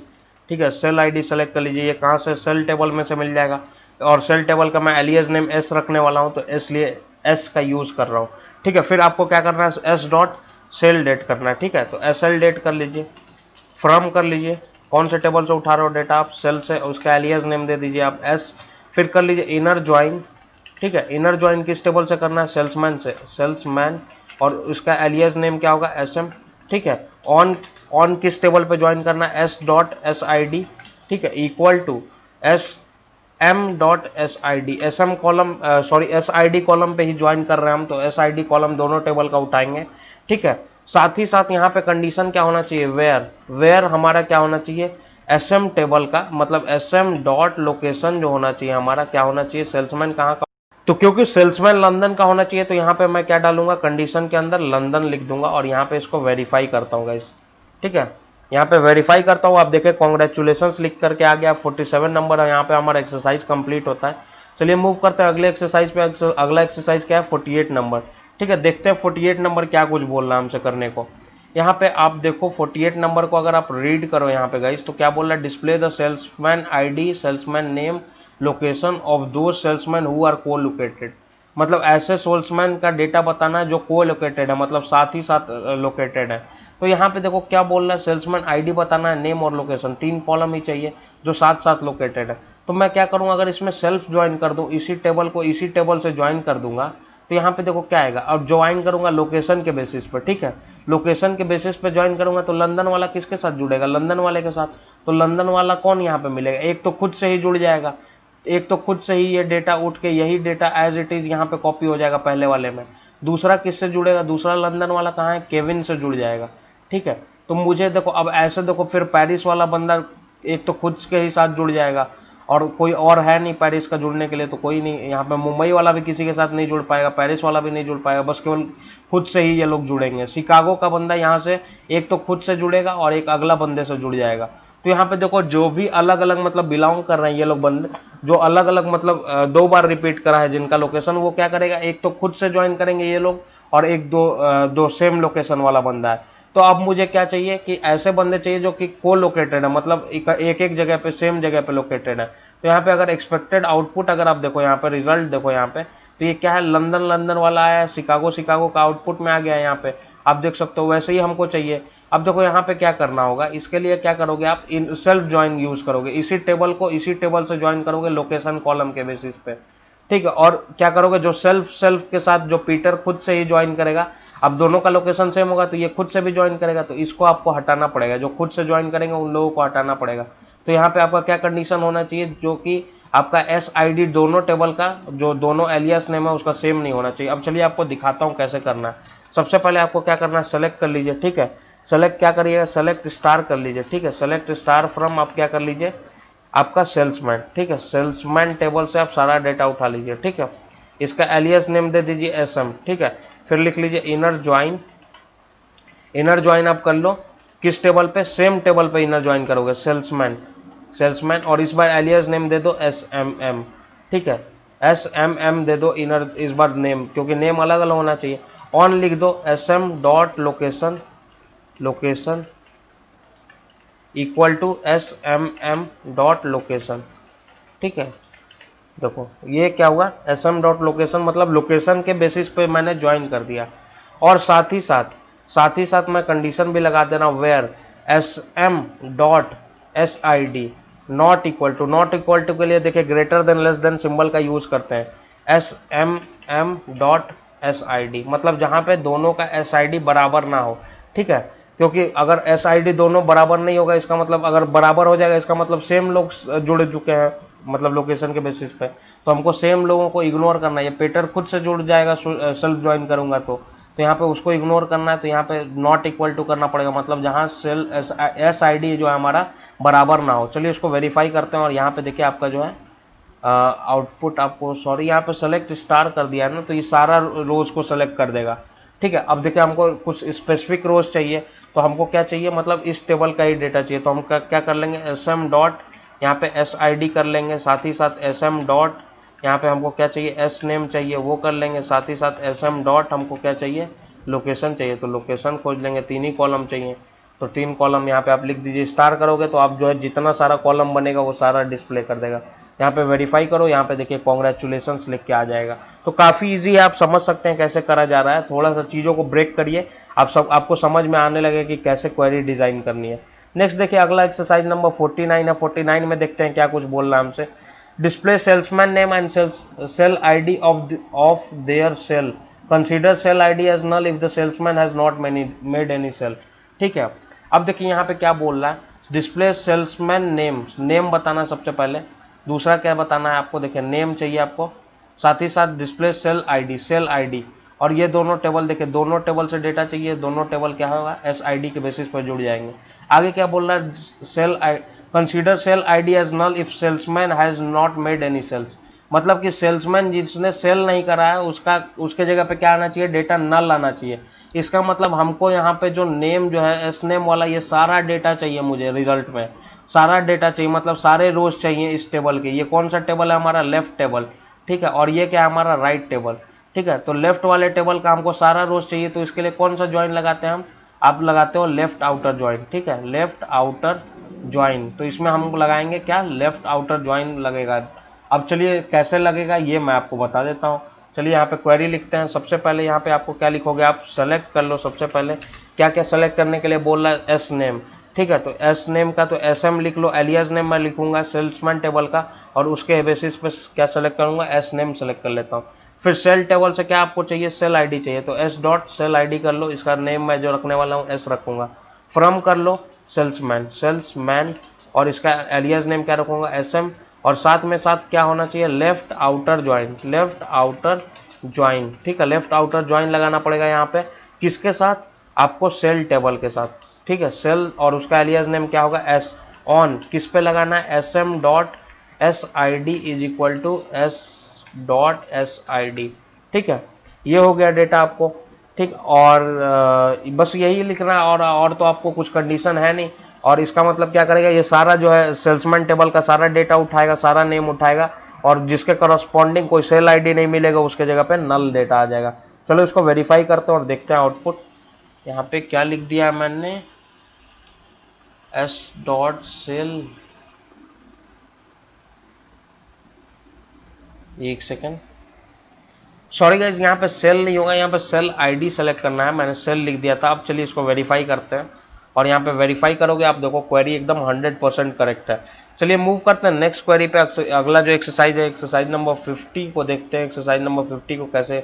ठीक है। सेल आईडी सेलेक्ट कर लीजिए, ये कहाँ से, सेल टेबल में से मिल जाएगा। और सेल टेबल का मैं एलियस नेम एस रखने वाला हूँ, तो इसलिए एस का यूज कर रहा हूँ, ठीक है। फिर आपको क्या करना है, एस डॉट सेल डेट करना है, ठीक है। तो एस एल डेट कर लीजिए, फ्रॉम कर लीजिए, कौन से टेबल से उठा रहे हो डेटा आप, सेल से, उसका एलियस नेम दे दीजिए आप एस। फिर कर लीजिए इनर ज्वाइन, ठीक है। इनर ज्वाइन किस टेबल से करना है, सेल्समैन से, सेल्समैन, और उसका एलियस नेम क्या होगा, एस एम, ठीक है। ऑन ऑन किस टेबल पे ज्वाइन करना है, S dot S I D, ठीक है, equal to S M dot S I D, S M column, sorry S I D column पे ही ज्वाइन कर रहे हैं हम, तो एस आई डी कॉलम दोनों टेबल का उठाएंगे, ठीक है। साथ ही साथ यहाँ पे कंडीशन क्या होना चाहिए, वेयर, वेयर हमारा क्या होना चाहिए, एस एम टेबल का, मतलब एस एम डॉट लोकेशन जो होना चाहिए हमारा, क्या होना चाहिए, सेल्समैन कहाँ का। तो क्योंकि सेल्समैन लंदन का होना चाहिए, तो यहाँ पे मैं क्या डालूंगा, कंडीशन के अंदर लंदन लिख दूंगा, और यहाँ पे इसको वेरीफाई करता हूँ गाइस, ठीक है। यहाँ पे वेरीफाई करता हूँ, आप देखें कॉन्ग्रेचुलेशंस लिख करके आ गया, 47 नंबर है, यहाँ पे हमारा एक्सरसाइज कंप्लीट होता है। चलिए मूव करते हैं अगले एक्सरसाइज पे। अगला एक्सरसाइज क्या है, 48 नंबर, ठीक है। देखते हैं 48 नंबर क्या कुछ बोल रहा है हमसे करने को। यहाँ पे आप देखो 48 नंबर को अगर आप रीड करो यहाँ पे गाइस, तो क्या बोल रहा है, display the salesman ID, salesman name, location of दो सेल्समैन हु आर को लोकेटेड, मतलब ऐसे सेल्समैन का डेटा बताना है जो को लोकेटेड है, मतलब साथ ही साथ लोकेटेड है। तो यहाँ पे देखो क्या बोल रहा है, सेल्समैन आईडी बताना है, नेम और लोकेशन, तीन कॉलम ही चाहिए जो साथ साथ लोकेटेड है। तो मैं क्या करूँगा, अगर इसमें सेल्फ ज्वाइन कर दूँ, इसी टेबल को इसी टेबल से ज्वाइन कर दूंगा, तो यहाँ पे देखो क्या आएगा, अब ज्वाइन करूंगा लोकेशन के बेसिस पर, ठीक है। लोकेशन के बेसिस पे ज्वाइन करूंगा तो लंदन वाला किसके साथ जुड़ेगा, लंदन वाले के साथ। तो लंदन वाला कौन यहाँ पे मिलेगा, एक तो खुद से ही जुड़ जाएगा, एक तो खुद से ही ये डेटा उठ के यही डेटा एज इट इज यहाँ पे कॉपी हो जाएगा पहले वाले में। दूसरा किससे जुड़ेगा, दूसरा लंदन वाला कहाँ है, केविन से जुड़ जाएगा, ठीक है। तो मुझे देखो अब ऐसे देखो, फिर पेरिस वाला बंदा एक तो खुद के ही साथ जुड़ जाएगा, और कोई और है नहीं पेरिस का जुड़ने के लिए, तो कोई नहीं यहाँ पे, मुंबई वाला भी किसी के साथ नहीं जुड़ पाएगा, पेरिस वाला भी नहीं जुड़ पाएगा, बस केवल खुद से ही ये लोग जुड़ेंगे। शिकागो का बंदा यहाँ से एक तो खुद से जुड़ेगा और एक अगला बंदे से जुड़ जाएगा। तो यहाँ पे देखो जो भी अलग अलग मतलब बिलोंग कर रहे हैं ये लोग बंदे, जो अलग अलग मतलब दो बार रिपीट करा है जिनका लोकेशन, वो क्या करेगा, एक तो खुद से ज्वाइन करेंगे ये लोग, और एक दो सेम लोकेशन वाला बंदा है। तो अब मुझे क्या चाहिए कि ऐसे बंदे चाहिए जो कि को लोकेटेड है, मतलब एक एक जगह पे सेम जगह पे लोकेटेड है। तो यहाँ पे अगर एक्सपेक्टेड आउटपुट अगर आप देखो यहाँ पे रिजल्ट देखो यहाँ पे, तो ये क्या है, लंदन लंदन वाला आया है, शिकागो शिकागो का आउटपुट में आ गया है यहाँ पे, आप देख सकते हो। वैसे ही हमको चाहिए। अब देखो यहाँ पे क्या करना होगा, इसके लिए क्या करोगे आप, इन सेल्फ ज्वाइन यूज करोगे, इसी टेबल को इसी टेबल से ज्वाइन करोगे लोकेशन कॉलम के बेसिस पे, ठीक है। और क्या करोगे, जो सेल्फ सेल्फ के साथ जो पीटर खुद से ही ज्वाइन करेगा, अब दोनों का लोकेशन सेम होगा तो ये खुद से भी ज्वाइन करेगा, तो इसको आपको हटाना पड़ेगा, जो खुद से ज्वाइन करेंगे उन लोगों को हटाना पड़ेगा। तो यहाँ पे आपका क्या कंडीशन होना चाहिए, जो कि आपका एस आई डी दोनों टेबल का जो दोनों एलियस नेम है उसका सेम नहीं होना चाहिए। अब चलिए आपको दिखाता हूँ कैसे करना है। सबसे पहले आपको क्या करना है, सेलेक्ट कर लीजिए, ठीक है। सेलेक्ट क्या करिएगा, सेलेक्ट स्टार कर लीजिए, ठीक है। सेलेक्ट स्टार फ्रॉम आप क्या कर लीजिए, आपका सेल्समैन, ठीक है। सेल्समैन टेबल से आप सारा डेटा उठा लीजिए, ठीक है। इसका एलियस नेम दे दीजिए एस एम, ठीक है। फिर लिख लीजिए इनर ज्वाइन, इनर ज्वाइन आप कर लो किस टेबल पे, सेम टेबल पे इनर ज्वाइन करोगे, सेल्समैन, सेल्समैन, और इस बार एलियस नेम दे दो एस एम एम, ठीक है। एस एम एम दे दो इनर, इस बार नेम, क्योंकि नेम अलग अलग होना चाहिए। ऑन लिख दो S M dot location, location equal to S M M dot location, ठीक है। देखो ये क्या हुआ, एस एम डॉट लोकेशन, मतलब लोकेशन के बेसिस पे मैंने ज्वाइन कर दिया। और साथ ही साथ मैं कंडीशन भी लगा दे रहा हूँ, where, S M dot S I D not equal to के लिए देखिए greater than less than symbol का यूज करते हैं, S M dot S I D, मतलब जहां पे दोनों का एस आई डी बराबर ना हो, ठीक है। क्योंकि अगर एस आई डी दोनों बराबर नहीं होगा, इसका मतलब अगर बराबर हो जाएगा इसका मतलब सेम लोग जुड़ चुके हैं, मतलब लोकेशन के बेसिस पे, तो हमको सेम लोगों को इग्नोर करना है। पेटर खुद से जुड़ जाएगा सेल्फ ज्वाइन करूंगा तो यहाँ पे उसको इग्नोर करना है, तो यहाँ पे नॉट इक्वल टू करना पड़ेगा, मतलब जहाँ सेल एस आई डी जो है हमारा बराबर ना हो। चलिए इसको वेरीफाई करते हैं, और यहाँ पे देखिए आपका जो है आउटपुट आपको, सॉरी यहाँ पे सेलेक्ट स्टार कर दिया है ना, तो ये सारा रोज को सेलेक्ट कर देगा, ठीक है। अब देखिए हमको कुछ स्पेसिफिक रोज चाहिए, तो हमको क्या चाहिए, मतलब इस टेबल का ही डेटा चाहिए, तो हम क्या कर लेंगे, एस एम डॉट यहाँ पे एस आई डी कर लेंगे, साथ ही साथ एस एम डॉट यहाँ पे हमको क्या चाहिए, एस नेम चाहिए वो कर लेंगे, साथ ही साथ एस एम डॉट हमको क्या चाहिए, लोकेशन चाहिए, तो लोकेशन खोज लेंगे, 3 ही कॉलम चाहिए, तो 3 कॉलम यहाँ पे आप लिख दीजिए। स्टार करोगे तो आप जो है जितना सारा कॉलम बनेगा वो सारा डिस्प्ले कर देगा। यहाँ पे वेरीफाई करो, यहाँ पे देखिए कॉन्ग्रेचुलेशंस लिख के आ जाएगा। तो काफ़ी इजी है, आप समझ सकते हैं कैसे करा जा रहा है। थोड़ा सा चीज़ों को ब्रेक करिए, आपको समझ में आने लगे कि कैसे क्वेरी डिज़ाइन करनी है। नेक्स्ट देखिए अगला एक्सरसाइज नंबर 49 है। 49 में देखते हैं क्या कुछ बोल रहा है हमसे। Display salesman name and sale ID of their sale, consider sale ID as null if the salesman has not made any sale, ठीक है। अब देखिए यहाँ पे क्या बोल रहा है, डिस्प्ले सेल्समैन नेम बताना सबसे पहले, दूसरा क्या बताना है आपको, देखिए नेम चाहिए आपको, साथ ही साथ डिस्प्ले सेल आईडी, और ये दोनों टेबल देखिए, दोनों टेबल से डेटा चाहिए, दोनों टेबल क्या होगा, एस आई डी के बेसिस पर जुड़ जाएंगे। आगे क्या बोल रहा है, consider sale ID as null if salesman has not made any sales, मतलब कि सेल्समैन जिसने सेल नहीं करा है उसके जगह पे क्या आना चाहिए, डेटा नल आना चाहिए। इसका मतलब हमको यहाँ पे जो नेम जो है एस नेम वाला, ये सारा डेटा चाहिए मुझे, रिजल्ट में सारा डेटा चाहिए, मतलब सारे रोज चाहिए इस टेबल के। ये कौन सा टेबल है, हमारा लेफ्ट टेबल, ठीक है, और ये क्या है, हमारा राइट टेबल, ठीक है। तो लेफ्ट वाले टेबल का हमको सारा रोज चाहिए, तो इसके लिए कौन सा ज्वाइन लगाते हैं हम, आप लगाते हो लेफ्ट आउटर ज्वाइन, ठीक है, लेफ्ट आउटर ज्वाइन। तो इसमें हम लगाएंगे क्या, लेफ्ट आउटर ज्वाइन लगेगा। अब चलिए कैसे लगेगा ये मैं आपको बता देता हूँ। चलिए यहाँ पे क्वेरी लिखते हैं। सबसे पहले यहाँ पे आपको क्या लिखोगे, आप सेलेक्ट कर लो। सबसे पहले क्या क्या सेलेक्ट करने के लिए बोल रहा है, एस नेम, ठीक है। तो एस नेम का तो एस एम लिख लो, एलियास नेम मैं लिखूंगा सेल्समैन टेबल का, और उसके बेसिस पे क्या सेलेक्ट करूंगा, एस नेम सेलेक्ट कर लेता हूँ। फिर सेल टेबल से क्या आपको चाहिए, सेल आईडी चाहिए, तो एस डॉट सेल आईडी कर लो, इसका नेम मैं जो रखने वाला हूँ एस रखूंगा। फ्रॉम कर लो सेल्समैन, और इसका एलियास नेम क्या रखूंगा, एस एम, और साथ में साथ क्या होना चाहिए, लेफ्ट आउटर ज्वाइन, ठीक है। लेफ्ट आउटर ज्वाइन लगाना पड़ेगा यहाँ पे, किसके साथ, आपको सेल टेबल के साथ, ठीक है, सेल, और उसका एलियास नेम क्या होगा, एस ऑन, किस पे लगाना है, S M dot S I D is equal to S dot S I D, ठीक है। ये हो गया डेटा आपको, ठीक। और बस यही लिखना है, और तो आपको कुछ कंडीशन है नहीं। और इसका मतलब क्या करेगा, ये सारा जो है सेल्समैन टेबल का सारा डेटा उठाएगा, सारा नेम उठाएगा, और जिसके करस्पॉन्डिंग कोई सेल आईडी नहीं मिलेगा उसके जगह पे नल डेटा आ जाएगा। चलो इसको वेरीफाई करते हैं और देखते हैं आउटपुट। यहाँ पे क्या लिख दिया है मैंने, एस डॉट सेल, एक सेकेंड, सॉरी गाइज, यहाँ पे सेल नहीं होगा, यहाँ पे सेल आईडी सेलेक्ट करना है, मैंने सेल लिख दिया था। अब चलिए इसको वेरीफाई करते हैं, और यहाँ पे वेरीफाई करोगे आप देखो क्वेरी एकदम 100% करेक्ट है। चलिए मूव करते हैं नेक्स्ट क्वेरी पे। अगला जो एक्सरसाइज है, एक्सरसाइज नंबर 50 को देखते हैं। एक्सरसाइज नंबर 50 को कैसे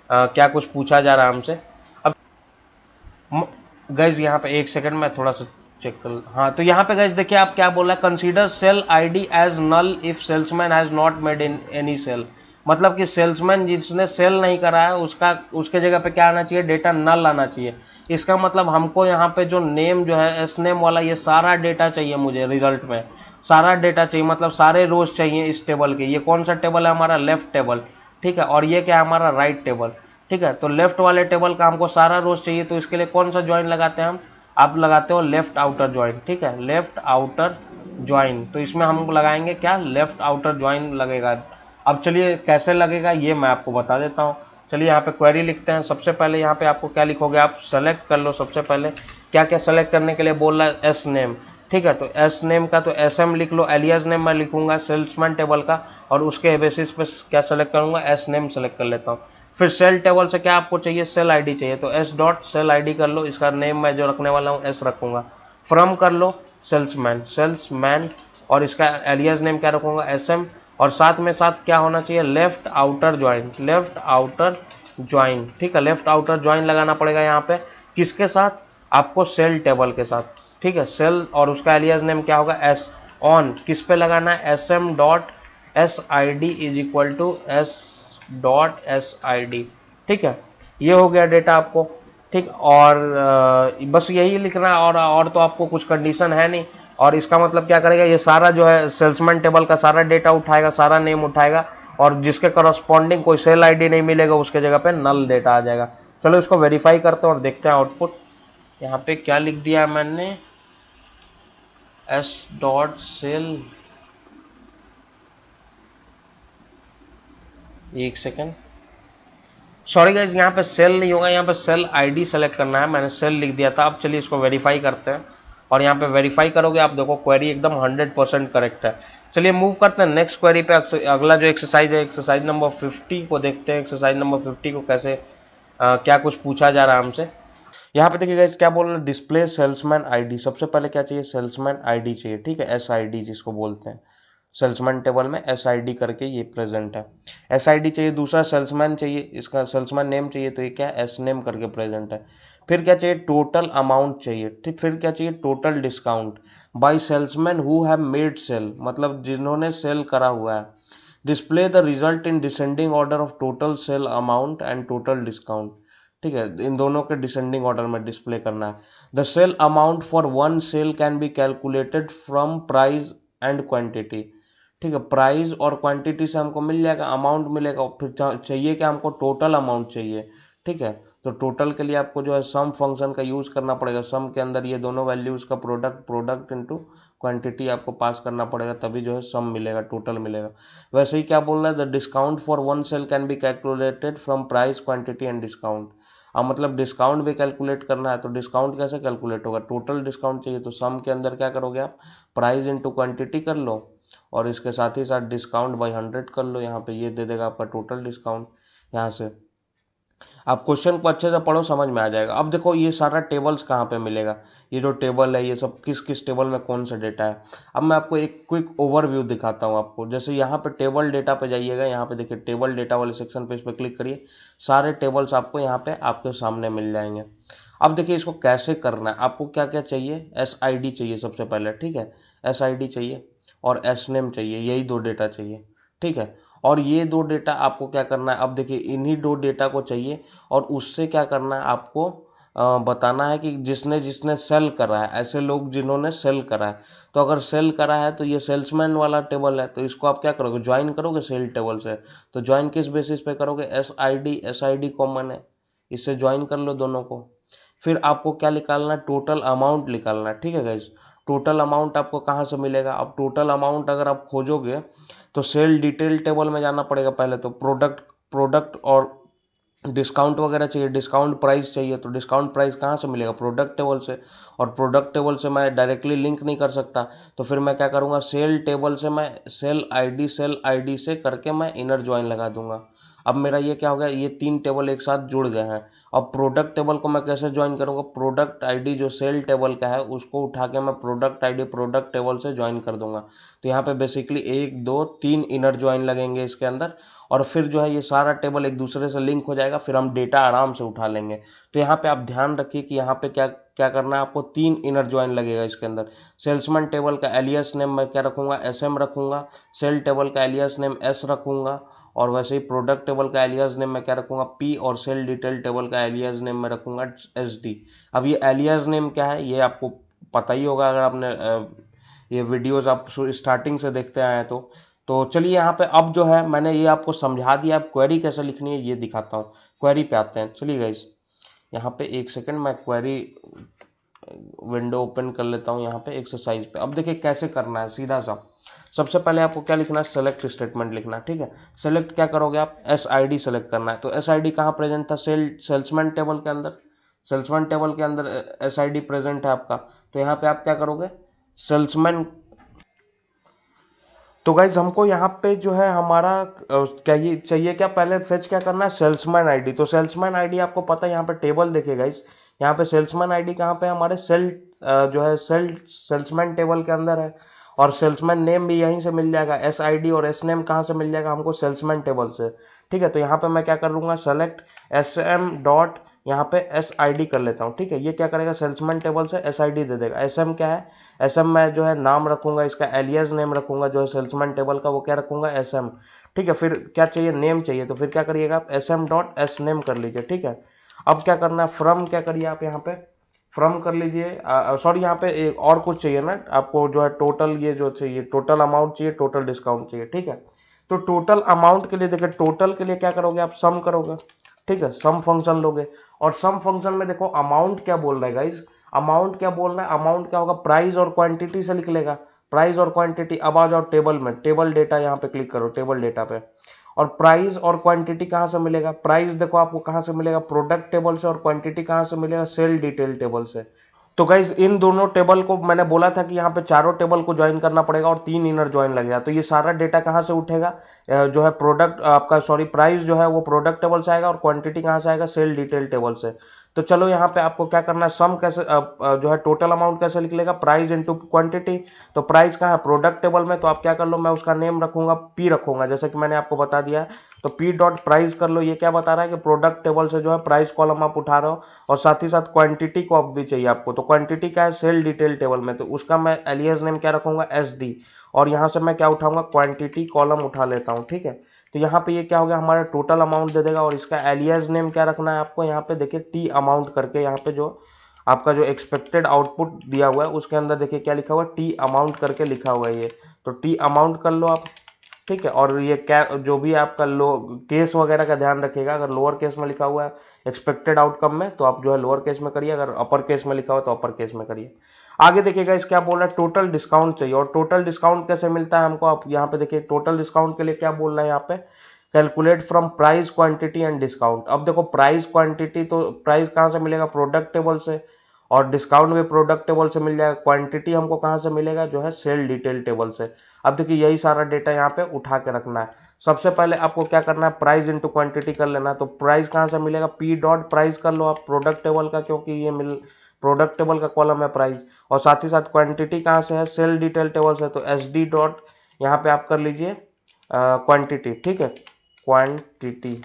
क्या कुछ पूछा जा रहा है हमसे। अब गाइज यहाँ पे एक सेकंड में थोड़ा सा चेक कर, हाँ, तो यहाँ पे गाइज देखिए आप क्या बोल रहा है, consider sale ID as null if salesman has not made any sale, मतलब कि सेल्समैन जिसने सेल नहीं करा है उसके जगह पे क्या आना चाहिए, डेटा नल आना चाहिए। इसका मतलब हमको यहाँ पे जो नेम जो है एस नेम वाला, ये सारा डेटा चाहिए मुझे, रिजल्ट में सारा डेटा चाहिए, मतलब सारे रोज चाहिए इस टेबल के। ये कौन सा टेबल है, हमारा लेफ्ट टेबल, ठीक है, और ये क्या है, हमारा राइट टेबल, ठीक है। तो लेफ्ट वाले टेबल का हमको सारा रोज चाहिए, तो इसके लिए कौन सा ज्वाइन लगाते हैं हम, आप लगाते हो लेफ्ट आउटर ज्वाइन, ठीक है, लेफ्ट आउटर ज्वाइन। तो इसमें हम लगाएंगे क्या, लेफ्ट आउटर ज्वाइन लगेगा। अब चलिए कैसे लगेगा ये मैं आपको बता देता हूँ। चलिए यहाँ पे क्वेरी लिखते हैं। सबसे पहले यहाँ पे आपको क्या लिखोगे, आप सेलेक्ट कर लो। सबसे पहले क्या क्या सेलेक्ट करने के लिए बोल रहा है, एस नेम, ठीक है। तो एस नेम का तो एस एम लिख लो, एलियास नेम मैं लिखूंगा सेल्समैन टेबल का, और उसके बेसिस पे क्या सेलेक्ट करूंगा, एस नेम सेलेक्ट कर लेता हूँ। फिर सेल टेबल से क्या आपको चाहिए, सेल आईडी चाहिए, तो एस डॉट सेल आईडी कर लो, इसका नेम मैं जो रखने वाला हूँ एस रखूंगा। फ्रॉम कर लो सेल्समैन, सेल्समैन, और इसका एलियास नेम क्या रखूंगा, एसएम, और साथ में साथ क्या होना चाहिए, left outer join, left outer join, ठीक है, लेफ्ट आउटर ज्वाइन लगाना पड़ेगा यहाँ पे, किसके साथ, आपको सेल टेबल के साथ, ठीक है, सेल, और उसका एलियास नेम क्या होगा, एस, ऑन किस पे लगाना है, S M dot S I D is equal to S dot S I D, ठीक है, ये हो गया डेटा आपको, ठीक, और बस यही लिखना है, और तो आपको कुछ कंडीशन है नहीं, और इसका मतलब क्या करेगा, ये सारा जो है सेल्समैन टेबल का सारा डेटा उठाएगा, सारा नेम उठाएगा, और जिसके करस्पॉन्डिंग कोई सेल आईडी नहीं मिलेगा उसके जगह पे नल डेटा आ जाएगा। चलो इसको वेरीफाई करते हैं और देखते हैं आउटपुट। यहाँ पे क्या लिख दिया मैंने, एस डॉट सेल, एक सेकेंड, सॉरी गाइज, यहाँ पे सेल नहीं होगा, यहाँ पे सेल आईडी सेलेक्ट करना है, मैंने सेल लिख दिया था। अब चलिए इसको वेरीफाई करते हैं, और यहाँ पे वेरीफाई करोगे आप देखो क्वेरी एकदम 100% करेक्ट है। चलिए मूव करते हैं नेक्स्ट क्वेरी पे। अगला जो एक्सरसाइज है, एक्सरसाइज नंबर 50 को देखते हैं। एक्सरसाइज नंबर 50 को कैसे क्या कुछ पूछा जा रहा है हमसे। यहाँ पे देखिए गाइज क्या बोल रहे हैं, डिस्प्ले सेल्समैन आईडी। सबसे पहले क्या चाहिए, सेल्समैन आईडी चाहिए, ठीक है, एस आई डी जिसको बोलते हैं, सेल्समैन टेबल में एस आई डी करके ये प्रेजेंट है, एस आई डी चाहिए। दूसरा सेल्समैन चाहिए, इसका सेल्समैन नेम चाहिए, तो ये क्या एस नेम करके प्रेजेंट है। फिर क्या चाहिए, टोटल अमाउंट चाहिए, ठीक। फिर क्या चाहिए, total discount by salesman who have made sale, मतलब जिन्होंने सेल करा हुआ है। Display the result in descending order of total sale amount and total discount, ठीक है, इन दोनों के डिसेंडिंग ऑर्डर में डिस्प्ले करना है। The sale amount for one sale can be calculated from price and quantity, ठीक है, प्राइस और क्वांटिटी से हमको मिल जाएगा, अमाउंट मिलेगा। फिर चाहिए क्या हमको, टोटल अमाउंट चाहिए, ठीक है। तो टोटल के लिए आपको जो है सम फंक्शन का यूज करना पड़ेगा। सम के अंदर ये दोनों वैल्यूज का प्रोडक्ट इनटू क्वांटिटी आपको पास करना पड़ेगा, तभी जो है सम मिलेगा, टोटल मिलेगा। वैसे ही क्या बोल रहा है, the discount for one sale can be calculated from price quantity and discount. अब मतलब डिस्काउंट भी कैलकुलेट करना है, तो डिस्काउंट कैसे कैलकुलेट होगा, टोटल डिस्काउंट चाहिए, तो सम के अंदर क्या करोगे आप, प्राइस इंटू क्वांटिटी कर लो, और इसके साथ ही साथ डिस्काउंट बाई 100 कर लो। यहाँ पे ये दे देगा आपका टोटल डिस्काउंट। यहाँ से आप क्वेश्चन को अच्छे से पढ़ो, समझ में आ जाएगा। अब देखो ये सारा टेबल्स कहाँ पे मिलेगा, ये जो टेबल है ये सब किस किस टेबल में कौन सा डेटा है। अब मैं आपको एक क्विक ओवरव्यू दिखाता हूँ आपको। जैसे यहाँ पे टेबल डेटा पे जाइएगा, यहाँ पे देखिए टेबल डेटा वाले सेक्शन पे, इस पर क्लिक करिए, सारे टेबल्स आपको यहाँ पे आपके सामने मिल जाएंगे। अब देखिए इसको कैसे करना है, आपको क्या क्या चाहिए, एस आई डी चाहिए सबसे पहले, ठीक है, एस आई डी चाहिए और एस नेम चाहिए, यही दो डेटा चाहिए, ठीक है। और ये दो डेटा आपको क्या करना है, अब देखिए इन्हीं दो डेटा को चाहिए, और उससे क्या करना है आपको, बताना है कि जिसने जिसने सेल करा है, ऐसे लोग जिन्होंने सेल करा है। तो अगर सेल करा है तो ये सेल्समैन वाला टेबल है, तो इसको आप क्या करोगे, ज्वाइन करोगे सेल टेबल से। तो ज्वाइन किस बेसिस पे करोगे, एस आई डी कॉमन है, इससे ज्वाइन कर लो दोनों को। फिर आपको क्या निकालना है, टोटल अमाउंट निकालना है, ठीक है गाइज। टोटल अमाउंट आपको कहाँ से मिलेगा, अब टोटल अमाउंट अगर आप खोजोगे तो सेल डिटेल टेबल में जाना पड़ेगा पहले, तो प्रोडक्ट प्रोडक्ट और डिस्काउंट वगैरह चाहिए, डिस्काउंट प्राइस चाहिए, तो डिस्काउंट प्राइस कहाँ से मिलेगा, प्रोडक्ट टेबल से। और प्रोडक्ट टेबल से मैं डायरेक्टली लिंक नहीं कर सकता, तो फिर मैं क्या करूँगा, सेल टेबल से मैं सेल आईडी से करके मैं इनर ज्वाइन लगा दूंगा। अब मेरा ये क्या हो गया, ये तीन टेबल एक साथ जुड़ गए हैं। अब प्रोडक्ट टेबल को मैं कैसे ज्वाइन करूंगा, प्रोडक्ट आईडी जो सेल टेबल का है उसको उठा के मैं प्रोडक्ट आईडी प्रोडक्ट टेबल से ज्वाइन कर दूंगा। तो यहाँ पे बेसिकली एक दो तीन इनर ज्वाइन लगेंगे इसके अंदर, और फिर जो है ये सारा टेबल एक दूसरे से लिंक हो जाएगा, फिर हम डेटा आराम से उठा लेंगे। तो यहाँ पे आप ध्यान रखिए कि यहाँ पे क्या क्या करना है आपको, तीन इनर ज्वाइन लगेगा इसके अंदर। सेल्समैन टेबल का एलियस नेम मैं क्या रखूंगा, एस एम रखूंगा। सेल टेबल का एलियस नेम एस रखूंगा, और वैसे ही प्रोडक्ट टेबल का एलियस नेम मैं क्या रखूंगा, पी, और सेल डिटेल टेबल का एलियस नेम मैं रखूंगा एस डी। अब ये एलियस नेम क्या है ये आपको पता ही होगा, अगर आपने ये वीडियोस आप स्टार्टिंग से देखते आए हैं तो चलिए यहाँ पे अब जो है मैंने ये आपको समझा दिया, अब क्वेरी कैसे लिखनी है ये दिखाता हूँ। क्वेरी पे आते हैं, चलिए गाइस यहाँ पे एक सेकंड मैं क्वेरी विंडो ओपन कर लेता हूँ यहाँ पे एक्सरसाइज पे। अब देखिए कैसे करना है, सीधा सा सबसे पहले आपको क्या लिखना है, सेलेक्ट स्टेटमेंट लिखना है, ठीक है। सेलेक्ट क्या करोगे आप, एस आई डी सेलेक्ट करना है। तो एस आई डी कहाँ प्रेजेंट था, सेल्समैन टेबल के अंदर, सेल्समैन टेबल के अंदर एस आई डी प्रेजेंट है आपका। तो यहाँ पे आप क्या करोगे, सेल्समैन। तो गाइज हमको यहाँ पे जो है हमारा क्या ये चाहिए क्या, पहले फेच क्या करना है, सेल्समैन आईडी। तो सेल्समैन आईडी आपको पता है यहाँ पे टेबल देखिए गाइज, यहाँ पे सेल्समैन आईडी कहाँ पे है, हमारे जो है सेल्समैन टेबल के अंदर है, और सेल्समैन नेम भी यहीं से मिल जाएगा। एस आई डी और एस नेम कहाँ से मिल जाएगा हमको, सेल्समैन टेबल से। ठीक है, तो यहाँ पे मैं क्या कर लूंगा, सेलेक्ट एस एम डॉट यहाँ पे एस आई डी कर लेता हूँ। ठीक है, ये क्या करेगा, सेल्समैन टेबल से एस आई डी दे देगा। एस एम क्या है, एस एम मैं जो है नाम रखूंगा, इसका एलियस नेम रखूंगा, जो है सेल्समैन टेबल का वो क्या रखूंगा, एस एम। ठीक है, फिर क्या चाहिए, नेम चाहिए, तो फिर क्या करिएगा आप S M dot S name कर लीजिए। ठीक है, अब क्या करना है, फ्रॉम क्या करिए आप यहाँ पे, फ्रॉम कर लीजिए। सॉरी, यहाँ पे एक और कुछ चाहिए ना आपको, जो है टोटल, ये जो चाहिए टोटल अमाउंट चाहिए, टोटल डिस्काउंट चाहिए। ठीक है, तो टोटल अमाउंट के लिए देखिए, टोटल के लिए क्या करोगे आप, सम करोगे। ठीक है, सम फंक्शन लोगे, और सम फंक्शन में देखो अमाउंट क्या बोल रहा है गाइस, अमाउंट क्या बोल रहा है, अमाउंट क्या होगा, प्राइस और क्वांटिटी से लिख लेगा, प्राइस और क्वांटिटी। अब आ जाओ टेबल में, टेबल डेटा यहाँ पे क्लिक करो, टेबल डेटा पे, और प्राइस और क्वांटिटी कहाँ से मिलेगा, प्राइस देखो आपको कहाँ से मिलेगा, प्रोडक्ट टेबल से, और क्वांटिटी कहाँ से मिलेगा, सेल डिटेल टेबल से। तो गाइज इन दोनों टेबल को मैंने बोला था कि यहाँ पे चारों टेबल को ज्वाइन करना पड़ेगा और 3 इनर ज्वाइन लगेगा। तो ये सारा डेटा कहाँ से उठेगा, जो है प्रोडक्ट आपका, सॉरी प्राइस जो है वो प्रोडक्ट टेबल से आएगा, और क्वांटिटी कहाँ से आएगा, सेल डिटेल टेबल से। तो चलो यहाँ पे आपको क्या करना है, सम कैसे जो है टोटल अमाउंट कैसे लिख लेगा, प्राइस इंटू क्वांटिटी। तो प्राइस कहाँ है, प्रोडक्ट टेबल में, तो आप क्या कर लो, मैं उसका नेम रखूंगा, पी रखूंगा, जैसे कि मैंने आपको बता दिया है। तो पी डॉट प्राइस कर लो, ये क्या बता रहा है कि प्रोडक्ट टेबल से जो है प्राइस कॉलम आप उठा रहे हो, और साथ ही साथ क्वांटिटी को अब भी चाहिए आपको। तो क्वांटिटी क्या है, सेल डिटेल टेबल में, तो उसका मैं एलियस नेम क्या रखूंगा, एस डी, और यहाँ से मैं क्या उठाऊंगा, क्वांटिटी कॉलम उठा लेता हूँ। ठीक है, तो यहाँ पे ये क्या हो गया, हमारा टोटल अमाउंट दे देगा, और इसका एलियस नेम क्या रखना है आपको, यहाँ पे देखिए टी अमाउंट करके, यहाँ पे जो आपका जो एक्सपेक्टेड आउटपुट दिया हुआ है उसके अंदर देखिए क्या लिखा हुआ है, टी अमाउंट करके लिखा हुआ है ये। तो टी अमाउंट कर लो आप। ठीक है, और ये क्या जो भी आपका लो केस वगैरह का ध्यान रखिएगा, अगर लोअर केस में लिखा हुआ है एक्सपेक्टेड आउटकम में, तो आप जो है लोअर केस में करिए, अगर अपर केस में लिखा हुआ तो अपर केस में करिए। आगे देखिएगा इस क्या बोल रहा है, टोटल डिस्काउंट चाहिए, और टोटल डिस्काउंट कैसे मिलता है हमको, आप यहाँ पे देखिए टोटल डिस्काउंट के लिए क्या बोल रहा है यहाँ पे, calculate from price quantity and discount. अब देखो प्राइस क्वांटिटी, तो प्राइस कहाँ से मिलेगा, प्रोडक्ट टेबल से, और डिस्काउंट भी प्रोडक्ट टेबल से मिल जाएगा। क्वांटिटी हमको कहाँ से मिलेगा, जो है सेल डिटेल टेबल से। अब देखिए यही सारा डेटा यहाँ पे उठा के रखना है। सबसे पहले आपको क्या करना है, प्राइस इंटू क्वांटिटी कर लेना है। तो प्राइस कहाँ से मिलेगा, पी डॉट प्राइस कर लो आप प्रोडक्ट टेबल का, क्योंकि ये प्रोडक्ट टेबल का कॉलम है प्राइस, और साथ ही साथ क्वांटिटी कहाँ से है, सेल डिटेल टेबल से, तो एस डी डॉट यहाँ पे आप कर लीजिए क्वांटिटी। ठीक है, क्वांटिटी,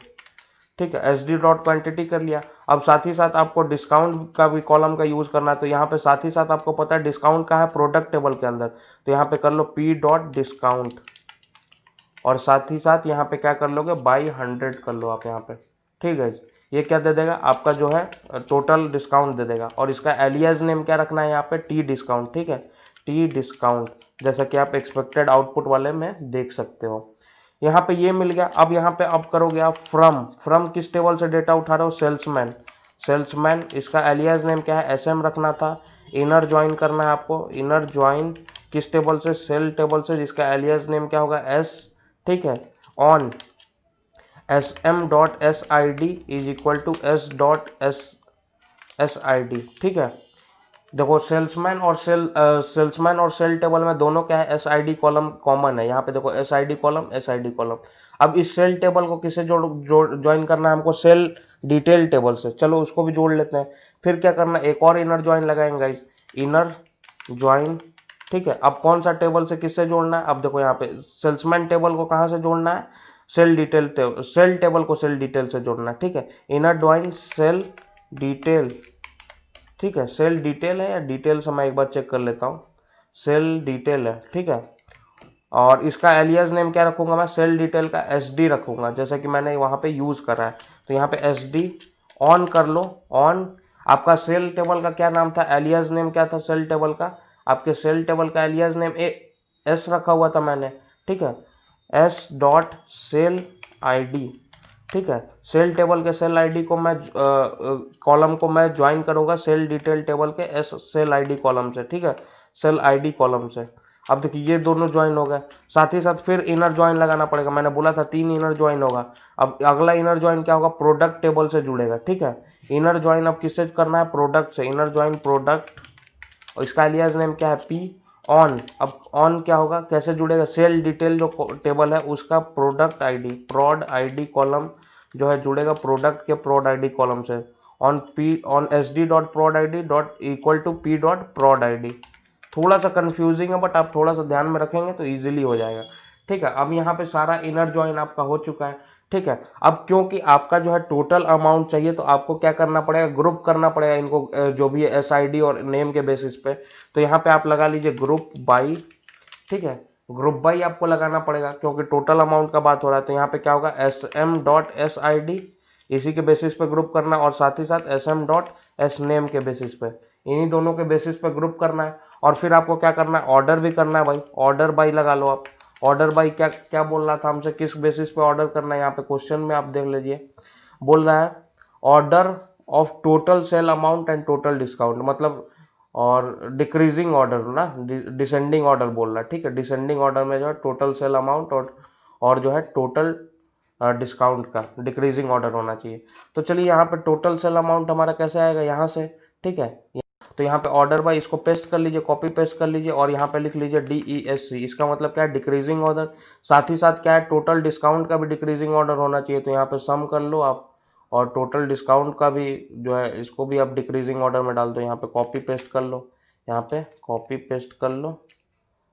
ठीक है, एस डी डॉट क्वांटिटी कर लिया। अब साथ ही साथ आपको डिस्काउंट का भी कॉलम का यूज करना है, तो यहाँ पे साथ ही साथ आपको पता है डिस्काउंट कहाँ है, प्रोडक्ट टेबल के अंदर, तो यहाँ पे कर लो पी डॉट डिस्काउंट, और साथ ही साथ यहाँ पे क्या कर लोगे, बाई 100 कर लो आप यहाँ पे। ठीक है, ये क्या दे देगा आपका, जो है टोटल डिस्काउंट दे देगा, और इसका एलियस नेम क्या रखना है यहाँ पे, टी डिस्काउंट। ठीक है, टी डिस्काउंट, जैसा कि आप एक्सपेक्टेड आउटपुट वाले में देख सकते हो। यहाँ पे ये मिल गया। अब यहाँ पे अब करोगे आप फ्रॉम, फ्रॉम किस टेबल से डेटा उठा रहे हो, सेल्समैन, सेल्समैन, इसका एलियस नेम क्या है, एस एम रखना था। इनर ज्वाइन करना है आपको, इनर ज्वाइन किस टेबल से, सेल टेबल से, जिसका एलियस नेम क्या होगा, एस। ठीक है, on S M dot S I D is equal to S dot S I D. ठीक है, देखो सेल्समैन और सेल टेबल में दोनों क्या है, S I D column common है। यहाँ पे देखो S I D column, S I D column. अब इस सेल टेबल को किसे जोड़ ज्वाइन करना है हमको, सेल डिटेल टेबल से। चलो उसको भी जोड़ लेते हैं। फिर क्या करना है, एक और इनर ज्वाइन लगाएंगे इस, इनर ज्वाइन। ठीक है, अब कौन सा टेबल से किससे जोड़ना है, अब देखो यहाँ पे सेल्समैन टेबल को कहाँ से जोड़ना है, सेल टेबल को सेल डिटेल से जोड़ना है। ठीक है, इनर ज्वाइन सेल डिटेल। ठीक है, सेल डिटेल है या डिटेल से, मैं एक बार चेक कर लेता हूँ, सेल डिटेल है। ठीक है, और इसका एलियस नेम क्या रखूंगा मैं, सेल डिटेल का एस डी रखूंगा, जैसा कि मैंने वहां पे यूज करा है। तो यहाँ पे एस डी ऑन कर लो, ऑन। आपका सेल टेबल का क्या नाम था, एलियस नेम क्या था सेल टेबल का, आपके सेल टेबल का एलियस नेम एस रखा हुआ था मैंने। ठीक है, S dot sale I D. ठीक है, सेल टेबल के सेल आईडी को मैं कॉलम को मैं ज्वाइन करूंगा सेल डिटेल टेबल के एस सेल आईडी कॉलम से। ठीक है, सेल आईडी कॉलम से। अब देखिए ये दोनों ज्वाइन हो गए, साथ ही साथ फिर इनर ज्वाइन लगाना पड़ेगा। मैंने बोला था 3 इनर ज्वाइन होगा। अब अगला इनर ज्वाइन क्या होगा, प्रोडक्ट टेबल से जुड़ेगा। ठीक है, इनर ज्वाइन अब किससे करना है, प्रोडक्ट से। इनर ज्वाइन प्रोडक्ट, और इसका एलियास नेम क्या है, पी ऑन। अब ऑन क्या होगा, कैसे जुड़ेगा, सेल डिटेल जो टेबल है उसका प्रोडक्ट आईडी, प्रोड आईडी कॉलम जो है जुड़ेगा प्रोडक्ट के प्रोड आईडी कॉलम से। On sd.prod_id.equal to p.prod_id। थोड़ा सा कंफ्यूजिंग है, बट आप थोड़ा सा ध्यान में रखेंगे तो इजीली हो जाएगा। ठीक है, अब यहाँ पे सारा इनर ज्वाइन आपका हो चुका है। ठीक है, अब क्योंकि आपका जो है टोटल अमाउंट चाहिए, तो आपको क्या करना पड़ेगा, ग्रुप करना पड़ेगा इनको, जो भी है एस आई डी और नेम के बेसिस पे। तो यहाँ पे आप लगा लीजिए ग्रुप बाई। ठीक है, ग्रुप बाई आपको लगाना पड़ेगा क्योंकि टोटल अमाउंट का बात हो रहा है। तो यहाँ पे क्या होगा, SM.SID, इसी के बेसिस पे ग्रुप करना, और साथ ही साथ SM.SNAME के बेसिस पे, इन्हीं दोनों के बेसिस पे ग्रुप करना है। और फिर आपको क्या करना है, ऑर्डर भी करना है भाई, ऑर्डर बाई लगा लो आप। ऑर्डर बाई क्या क्या बोल रहा था हमसे, किस बेसिस पे ऑर्डर करना है, यहाँ पे क्वेश्चन में आप देख लीजिए, बोल रहा है order of total sale amount and total discount, मतलब और डिक्रीजिंग ऑर्डर ना, डिसेंडिंग ऑर्डर बोल रहा है। ठीक है, डिसेंडिंग ऑर्डर में जो है टोटल सेल अमाउंट और जो है टोटल डिस्काउंट का डिक्रीजिंग ऑर्डर होना चाहिए। तो चलिए यहाँ पे टोटल सेल अमाउंट हमारा कैसे आएगा, यहाँ से। ठीक है, तो यहाँ पे ऑर्डर बाय, इसको पेस्ट कर लीजिए, कॉपी पेस्ट कर लीजिए, और यहाँ पे लिख लीजिए DESC। इसका मतलब क्या है, डिक्रीजिंग ऑर्डर। साथ ही साथ क्या है, टोटल डिस्काउंट का भी डिक्रीजिंग ऑर्डर होना चाहिए। तो यहाँ पे सम कर लो आप, और टोटल डिस्काउंट का भी जो है, इसको भी आप डिक्रीजिंग ऑर्डर में डाल दो। यहाँ पे कॉपी पेस्ट कर लो, यहाँ पे कॉपी पेस्ट कर लो,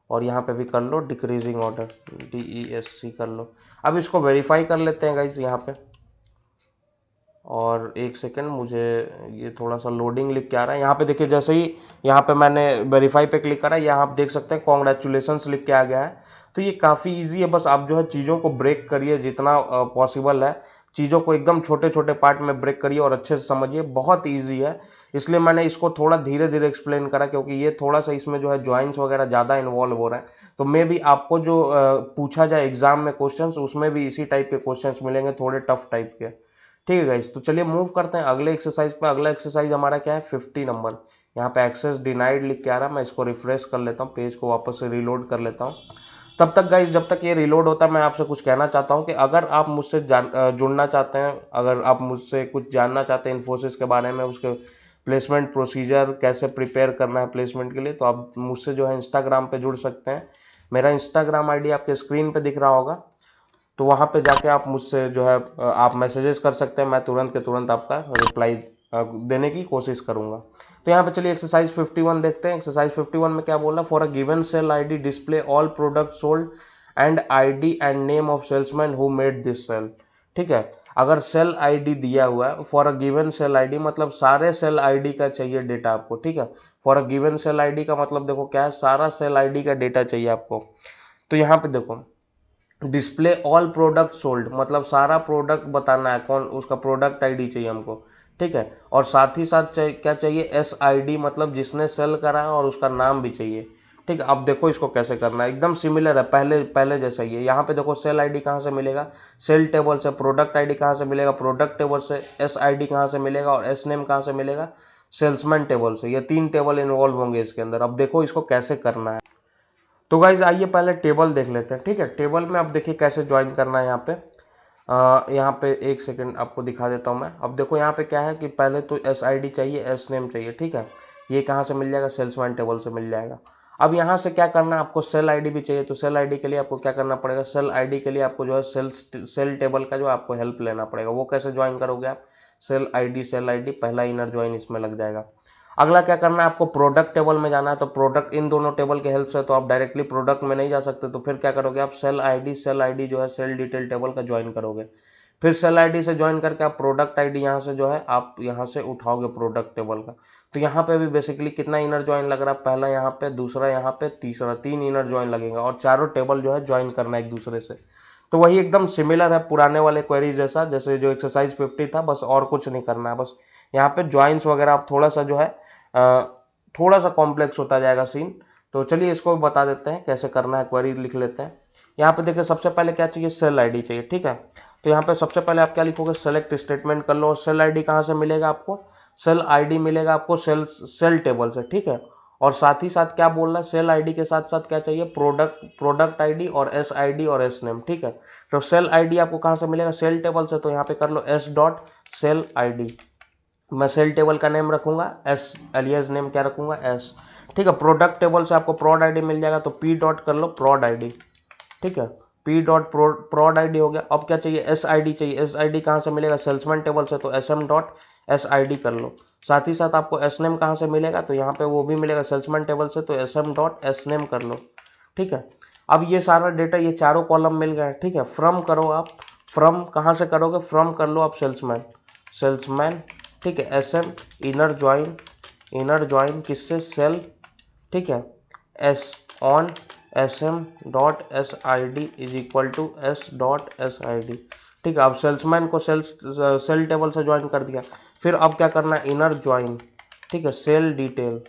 और यहाँ पे भी कर लो डिक्रीजिंग ऑर्डर, DESC कर लो। अब इसको वेरीफाई कर लेते हैं गाइज यहाँ पे, और एक सेकेंड, मुझे ये थोड़ा सा लोडिंग लिख के आ रहा है। यहाँ पे देखिए, जैसे ही यहाँ पे मैंने वेरीफाई पे क्लिक करा, यहाँ आप देख सकते हैं कॉन्ग्रेचुलेशंस लिख के आ गया है। तो ये काफ़ी इजी है, बस आप जो है चीज़ों को ब्रेक करिए जितना पॉसिबल है। चीज़ों को एकदम छोटे छोटे पार्ट में ब्रेक करिए और अच्छे से समझिए, बहुत ईजी है। इसलिए मैंने इसको थोड़ा धीरे धीरे एक्सप्लेन करा, क्योंकि ये थोड़ा सा इसमें जो है ज्वाइंट्स वगैरह ज़्यादा इन्वॉल्व हो रहे हैं। तो मे भी आपको जो पूछा जाए एग्जाम में क्वेश्चंस, उसमें भी इसी टाइप के क्वेश्चंस मिलेंगे, थोड़े टफ टाइप के। ठीक है गाइज, तो चलिए मूव करते हैं अगले एक्सरसाइज पे। अगला एक्सरसाइज हमारा क्या है, 50 नंबर। यहाँ पे एक्सेस डिनाइड लिख के आ रहा है, मैं इसको रिफ्रेश कर लेता हूँ, पेज को वापस से रिलोड कर लेता हूँ। तब तक गाइज, जब तक ये रिलोड होता है, मैं आपसे कुछ कहना चाहता हूँ कि अगर आप मुझसे जुड़ना चाहते हैं, अगर आप मुझसे कुछ जानना चाहते हैं इन्फोसिस के बारे में, उसके प्लेसमेंट प्रोसीजर कैसे प्रिपेयर करना है प्लेसमेंट के लिए, तो आप मुझसे जो है इंस्टाग्राम पे जुड़ सकते हैं। मेरा इंस्टाग्राम आईडी आपके स्क्रीन पे दिख रहा होगा, तो वहां पे जाके आप मुझसे जो है आप मैसेजेस कर सकते हैं, मैं तुरंत के तुरंत आपका रिप्लाई देने की कोशिश करूंगा। तो यहाँ पे चलिए एक्सरसाइज 51 देखते हैं। एक्सरसाइज 51 में क्या बोल रहा है, for a given sale ID display all product sold and ID and name of salesman who made this sale. ठीक है, अगर सेल आईडी दिया हुआ है, for a given sale ID मतलब सारे सेल आईडी का चाहिए डेटा आपको। ठीक है, for a given sale ID का मतलब देखो क्या है, सारा सेल आईडी का डेटा चाहिए आपको। तो यहाँ पे देखो, डिस्प्ले ऑल प्रोडक्ट सोल्ड मतलब सारा प्रोडक्ट बताना है, कौन उसका प्रोडक्ट आईडी चाहिए हमको। ठीक है, और साथ ही साथ क्या चाहिए, SID मतलब जिसने सेल करा है और उसका नाम भी चाहिए। ठीक है, अब देखो इसको कैसे करना है, एकदम सिमिलर है पहले पहले जैसा ही है। यहाँ पे देखो सेल आईडी कहाँ से मिलेगा, सेल टेबल से। प्रोडक्ट आईडी कहाँ से मिलेगा, प्रोडक्ट टेबल से। SID कहाँ से मिलेगा और S नेम कहाँ से मिलेगा, सेल्समैन टेबल से। ये तीन टेबल इन्वॉल्व होंगे इसके अंदर। अब देखो इसको कैसे करना है। तो गाइज आइए पहले टेबल देख लेते हैं। ठीक है, टेबल में अब देखिए कैसे ज्वाइन करना है। यहाँ पे यहाँ पे एक सेकंड आपको दिखा देता हूँ मैं। अब देखो यहाँ पे क्या है कि पहले तो SID चाहिए, S नेम चाहिए। ठीक है, ये कहाँ से मिल जाएगा, सेल्समैन टेबल से मिल जाएगा। अब यहाँ से क्या करना है, आपको सेल आईडी भी चाहिए। तो सेल आईडी के लिए आपको क्या करना पड़ेगा, सेल आईडी के लिए आपको जो है सेल टेबल का जो आपको हेल्प लेना पड़ेगा। वो कैसे ज्वाइन करोगे आप, सेल आईडी पहला इनर ज्वाइन इसमें लग जाएगा। अगला क्या करना है, आपको प्रोडक्ट टेबल में जाना है। तो प्रोडक्ट इन दोनों टेबल के हेल्प से तो आप डायरेक्टली प्रोडक्ट में नहीं जा सकते, तो फिर क्या करोगे आप, सेल आईडी जो है सेल डिटेल टेबल का ज्वाइन करोगे। फिर सेल आईडी से ज्वाइन करके आप प्रोडक्ट आईडी यहाँ से जो है आप यहाँ से उठाओगे प्रोडक्ट टेबल का। तो यहाँ पे भी बेसिकली कितना इनर ज्वाइन लग रहा है, पहला यहाँ पे, दूसरा यहाँ पे, तीसरा, तीन इनर ज्वाइन लगेगा, और चारों टेबल जो है ज्वाइन करना एक दूसरे से। तो वही एकदम सिमिलर है पुराने वाले क्वेरी जैसा, जैसे जो एक्सरसाइज 50 था, बस और कुछ नहीं करना है। बस यहाँ पे ज्वाइंस वगैरह आप थोड़ा सा जो है थोड़ा सा कॉम्प्लेक्स होता जाएगा सीन। तो चलिए इसको बता देते हैं कैसे करना है, क्वेरी लिख लेते हैं। यहाँ पे देखिए सबसे पहले क्या चाहिए, सेल आईडी चाहिए। ठीक है, तो यहाँ पे सबसे पहले आप क्या लिखोगे, सेलेक्ट स्टेटमेंट कर लो। सेल आईडी कहाँ से मिलेगा आपको, सेल आईडी मिलेगा आपको सेल टेबल से। ठीक है, और साथ ही साथ क्या बोल रहा है, सेल आईडी के साथ साथ क्या चाहिए, प्रोडक्ट आईडी और SID और S नेम। ठीक है, तो सेल आईडी आपको कहाँ से मिलेगा, सेल टेबल से। तो यहाँ पे कर लो S.SELL-ID। मैं सेल टेबल का नेम रखूंगा S, एलियास नेम क्या रखूंगा, S। ठीक है, प्रोडक्ट टेबल से आपको प्रोड आईडी मिल जाएगा, तो P डॉट कर लो प्रोड आईडी। ठीक है, P डॉट प्रोड आईडी हो गया। अब क्या चाहिए, SID चाहिए। SID कहाँ से मिलेगा, सेल्समैन टेबल से। तो SM dot S I D कर लो। साथ ही साथ आपको एस नेम कहाँ से मिलेगा, तो यहाँ पे वो भी मिलेगा सेल्समैन टेबल से, तो S M dot S name कर लो। ठीक है, अब ये सारा डेटा, ये चारों कॉलम मिल गए। ठीक है, फ्रॉम करो आप, फ्रॉम कहाँ से करोगे, फ्रॉम कर लो आप सेल्समैन, सेल्समैन। ठीक है, S M inner join, inner join किससे, सेल। ठीक है, S on S M dot S I D is equal to S dot S I D. ठीक है, अब सेल्समैन को सेल टेबल से ज्वाइन कर दिया। फिर अब क्या करना है, इनर ज्वाइन। ठीक है, sale detail,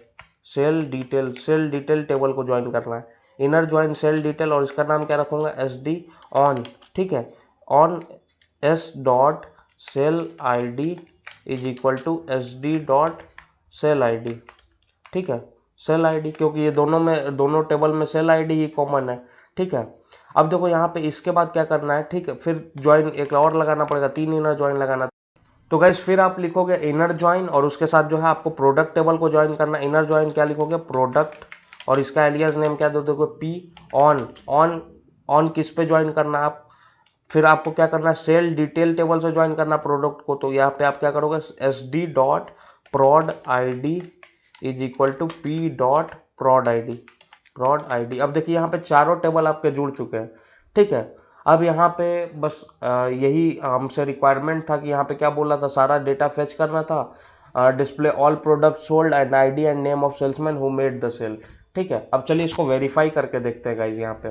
sale detail, sale detail table को ज्वाइन करना है। इनर ज्वाइन सेल डिटेल, और इसका नाम क्या रखूंगा, एस डी ऑन। ठीक है, on S dot sale I D is equal to S D dot sale I D. ठीक है, सेल आईडी, क्योंकि ये दोनों में, दोनों टेबल में सेल आईडी ही कॉमन है। ठीक है, अब देखो यहाँ पे इसके बाद क्या करना है। ठीक है, फिर ज्वाइन एक और लगाना पड़ेगा, 3 इनर ज्वाइन लगाना। तो गाइस फिर आप लिखोगे इनर ज्वाइन, और उसके साथ जो है आपको प्रोडक्ट टेबल को ज्वाइन करना है। इनर ज्वाइन क्या लिखोगे, प्रोडक्ट, और इसका एलियास नेम क्या दे दोगे, पी ऑन। ऑन, ऑन किस पे ज्वाइन करना है आप, फिर आपको क्या करना है, सेल डिटेल टेबल से ज्वाइन करना प्रोडक्ट को। तो यहाँ पे आप क्या करोगे, S D dot prod I D is equal to P dot prod I D, प्रोड आई डी। अब देखिए यहाँ पे चारों टेबल आपके जुड़ चुके हैं। ठीक है, अब यहाँ पे बस यही हमसे रिक्वायरमेंट था कि यहाँ पे क्या बोला था, सारा डेटा फेच करना था। Display all product sold and ID and name of salesman who made the sale. ठीक है, अब चलिए इसको वेरीफाई करके देखते हैं गाइज। यहाँ पे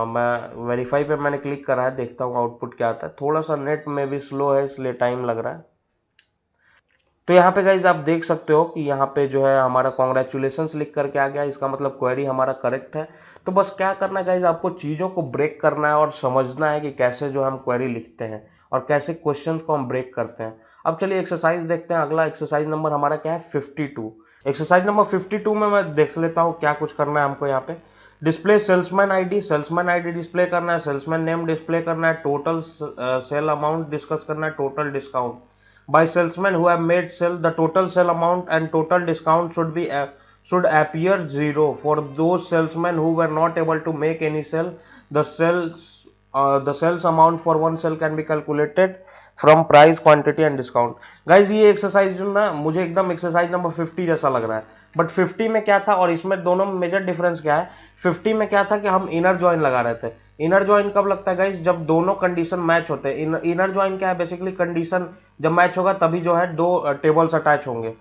मैं वेरीफाई पे मैंने क्लिक करा है, देखता हूँ आउटपुट क्या आता है। थोड़ा सा नेट में भी स्लो है, इसलिए टाइम लग रहा है। तो यहाँ पे गाइज आप देख सकते हो कि यहाँ पे जो है हमारा कॉन्ग्रेचुलेशंस लिख करके आ गया, इसका मतलब क्वेरी हमारा करेक्ट है। तो बस क्या करना है गाइज, आपको चीज़ों को ब्रेक करना है और समझना है कि कैसे जो हम क्वेरी लिखते हैं और कैसे क्वेश्चंस को हम ब्रेक करते हैं। अब चलिए एक्सरसाइज देखते हैं। अगला एक्सरसाइज नंबर हमारा क्या है, 52। एक्सरसाइज नंबर 52 में मैं देख लेता हूँ क्या कुछ करना है हमको। यहाँ पे display salesman ID, salesman ID display करना है, सेल्समैन नेम डिस्प्ले करना है, टोटल सेल अमाउंट डिस्कस करना है, total discount by salesmen who have made sell, the total sell amount and total discount should appear zero for those salesmen who were not able to make any sell. The sales amount for one sell can be calculated from price, quantity and discount. guys ये exercise ना मुझे एकदम exercise number 50 जैसा लग रहा है, but 50 में क्या था और इसमें दोनों में मेजर डिफरेंस क्या है। 50 में क्या था कि हम इनर ज्वाइन लगा रहे थे। इनर ज्वाइन कब लगता है गाइस, जब दोनों कंडीशन मैच होते हैं। इनर ज्वाइन क्या है, बेसिकली कंडीशन जब मैच होगा तभी जो है दो टेबल्स अटैच होंगे।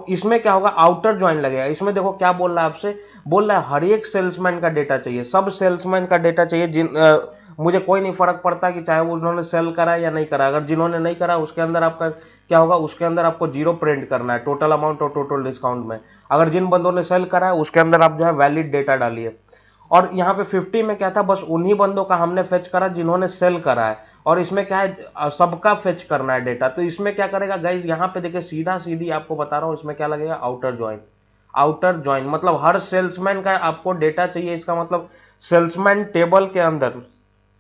इसमें क्या होगा, आउटर ज्वाइन लगेगा। इसमें देखो क्या बोल रहा है आपसे, बोल रहा है हर एक सेल्समैन का डेटा चाहिए, सब सेल्समैन का डेटा चाहिए। मुझे कोई नहीं फर्क पड़ता कि चाहे वो उन्होंने सेल करा या नहीं करा। अगर जिन्होंने नहीं करा उसके अंदर आपका क्या होगा, उसके अंदर आपको जीरो प्रिंट करना है टोटल अमाउंट और टोटल डिस्काउंट में। अगर जिन बंदों ने सेल करा है उसके अंदर आप जो है वैलिड डेटा डालिए। और यहाँ पे 50 में क्या था, बस उन्हीं बंदों का हमने फेच करा जिन्होंने सेल करा है। और इसमें क्या है, सबका फेच करना है डेटा। तो इसमें क्या करेगा गाइज, यहाँ पे देखिए सीधा सीधी आपको बता रहा हूँ, इसमें क्या लगेगा, आउटर ज्वाइन। आउटर ज्वाइन मतलब हर सेल्समैन का आपको डेटा चाहिए। इसका मतलब सेल्समैन टेबल के अंदर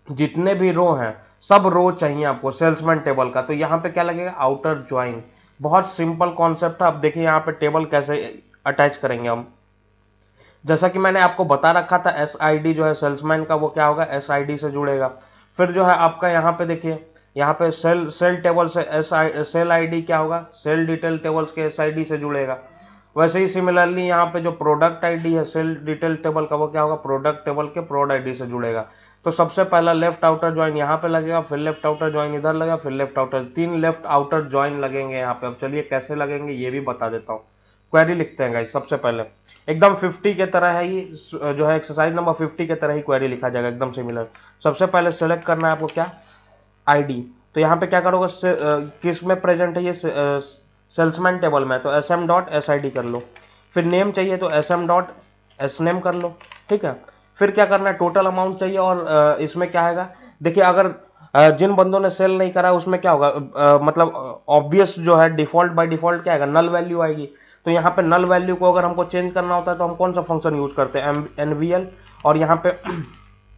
जितने भी रो हैं सब रो चाहिए आपको सेल्समैन टेबल का। तो यहाँ पे क्या लगेगा, आउटर ज्वाइन। बहुत सिंपल कॉन्सेप्ट है। अब देखिए यहाँ पे टेबल कैसे अटैच करेंगे हम। जैसा कि मैंने आपको बता रखा था, एस आई डी जो है सेल्समैन का वो क्या होगा, एस आई डी से जुड़ेगा। फिर जो है आपका यहाँ पे देखिए, यहाँ पे सेल टेबल से सेल आई डी क्या होगा, सेल डिटेल टेबल्स के एस आई डी से जुड़ेगा। वैसे ही सिमिलरली यहाँ पे जो प्रोडक्ट आईडी है सेल डिटेल टेबल का वो क्या होगा, प्रोडक्ट टेबल के प्रोड आईडी से जुड़ेगा। तो सबसे पहला लेफ्ट आउटर ज्वाइन यहाँ पे लगेगा, फिर लेफ्ट आउटर ज्वाइन इधर लगेगा, फिर left outer, 3 left outer join लगेंगे यहाँ पे। अब चलिए कैसे लगेंगे ये भी बता देता हूँ। क्वेरी लिखते हैं गाइस। सबसे पहले एकदम 50 के तरह है ये, जो है एक्सरसाइज नंबर 50 के तरह ही क्वेरी लिखा जाएगा, एकदम सिमिलर। सबसे पहले सेलेक्ट करना है आपको क्या, आईडी। तो यहाँ पे क्या करोगे, किस में प्रेजेंट है ये, सेल्समैन टेबल में, तो S M dot S I D कर लो। फिर नेम चाहिए तो S M dot S name कर लो। ठीक है, फिर क्या करना है, टोटल अमाउंट चाहिए। और इसमें क्या आएगा, देखिए अगर जिन बंदों ने सेल नहीं करा उसमें क्या होगा, मतलब ऑब्वियस जो है डिफॉल्ट बाय डिफॉल्ट क्या आएगा, नल वैल्यू आएगी। तो यहाँ पे नल वैल्यू को अगर हमको चेंज करना होता है तो हम कौन सा फंक्शन यूज करते हैं, एनवीएल। और यहाँ पे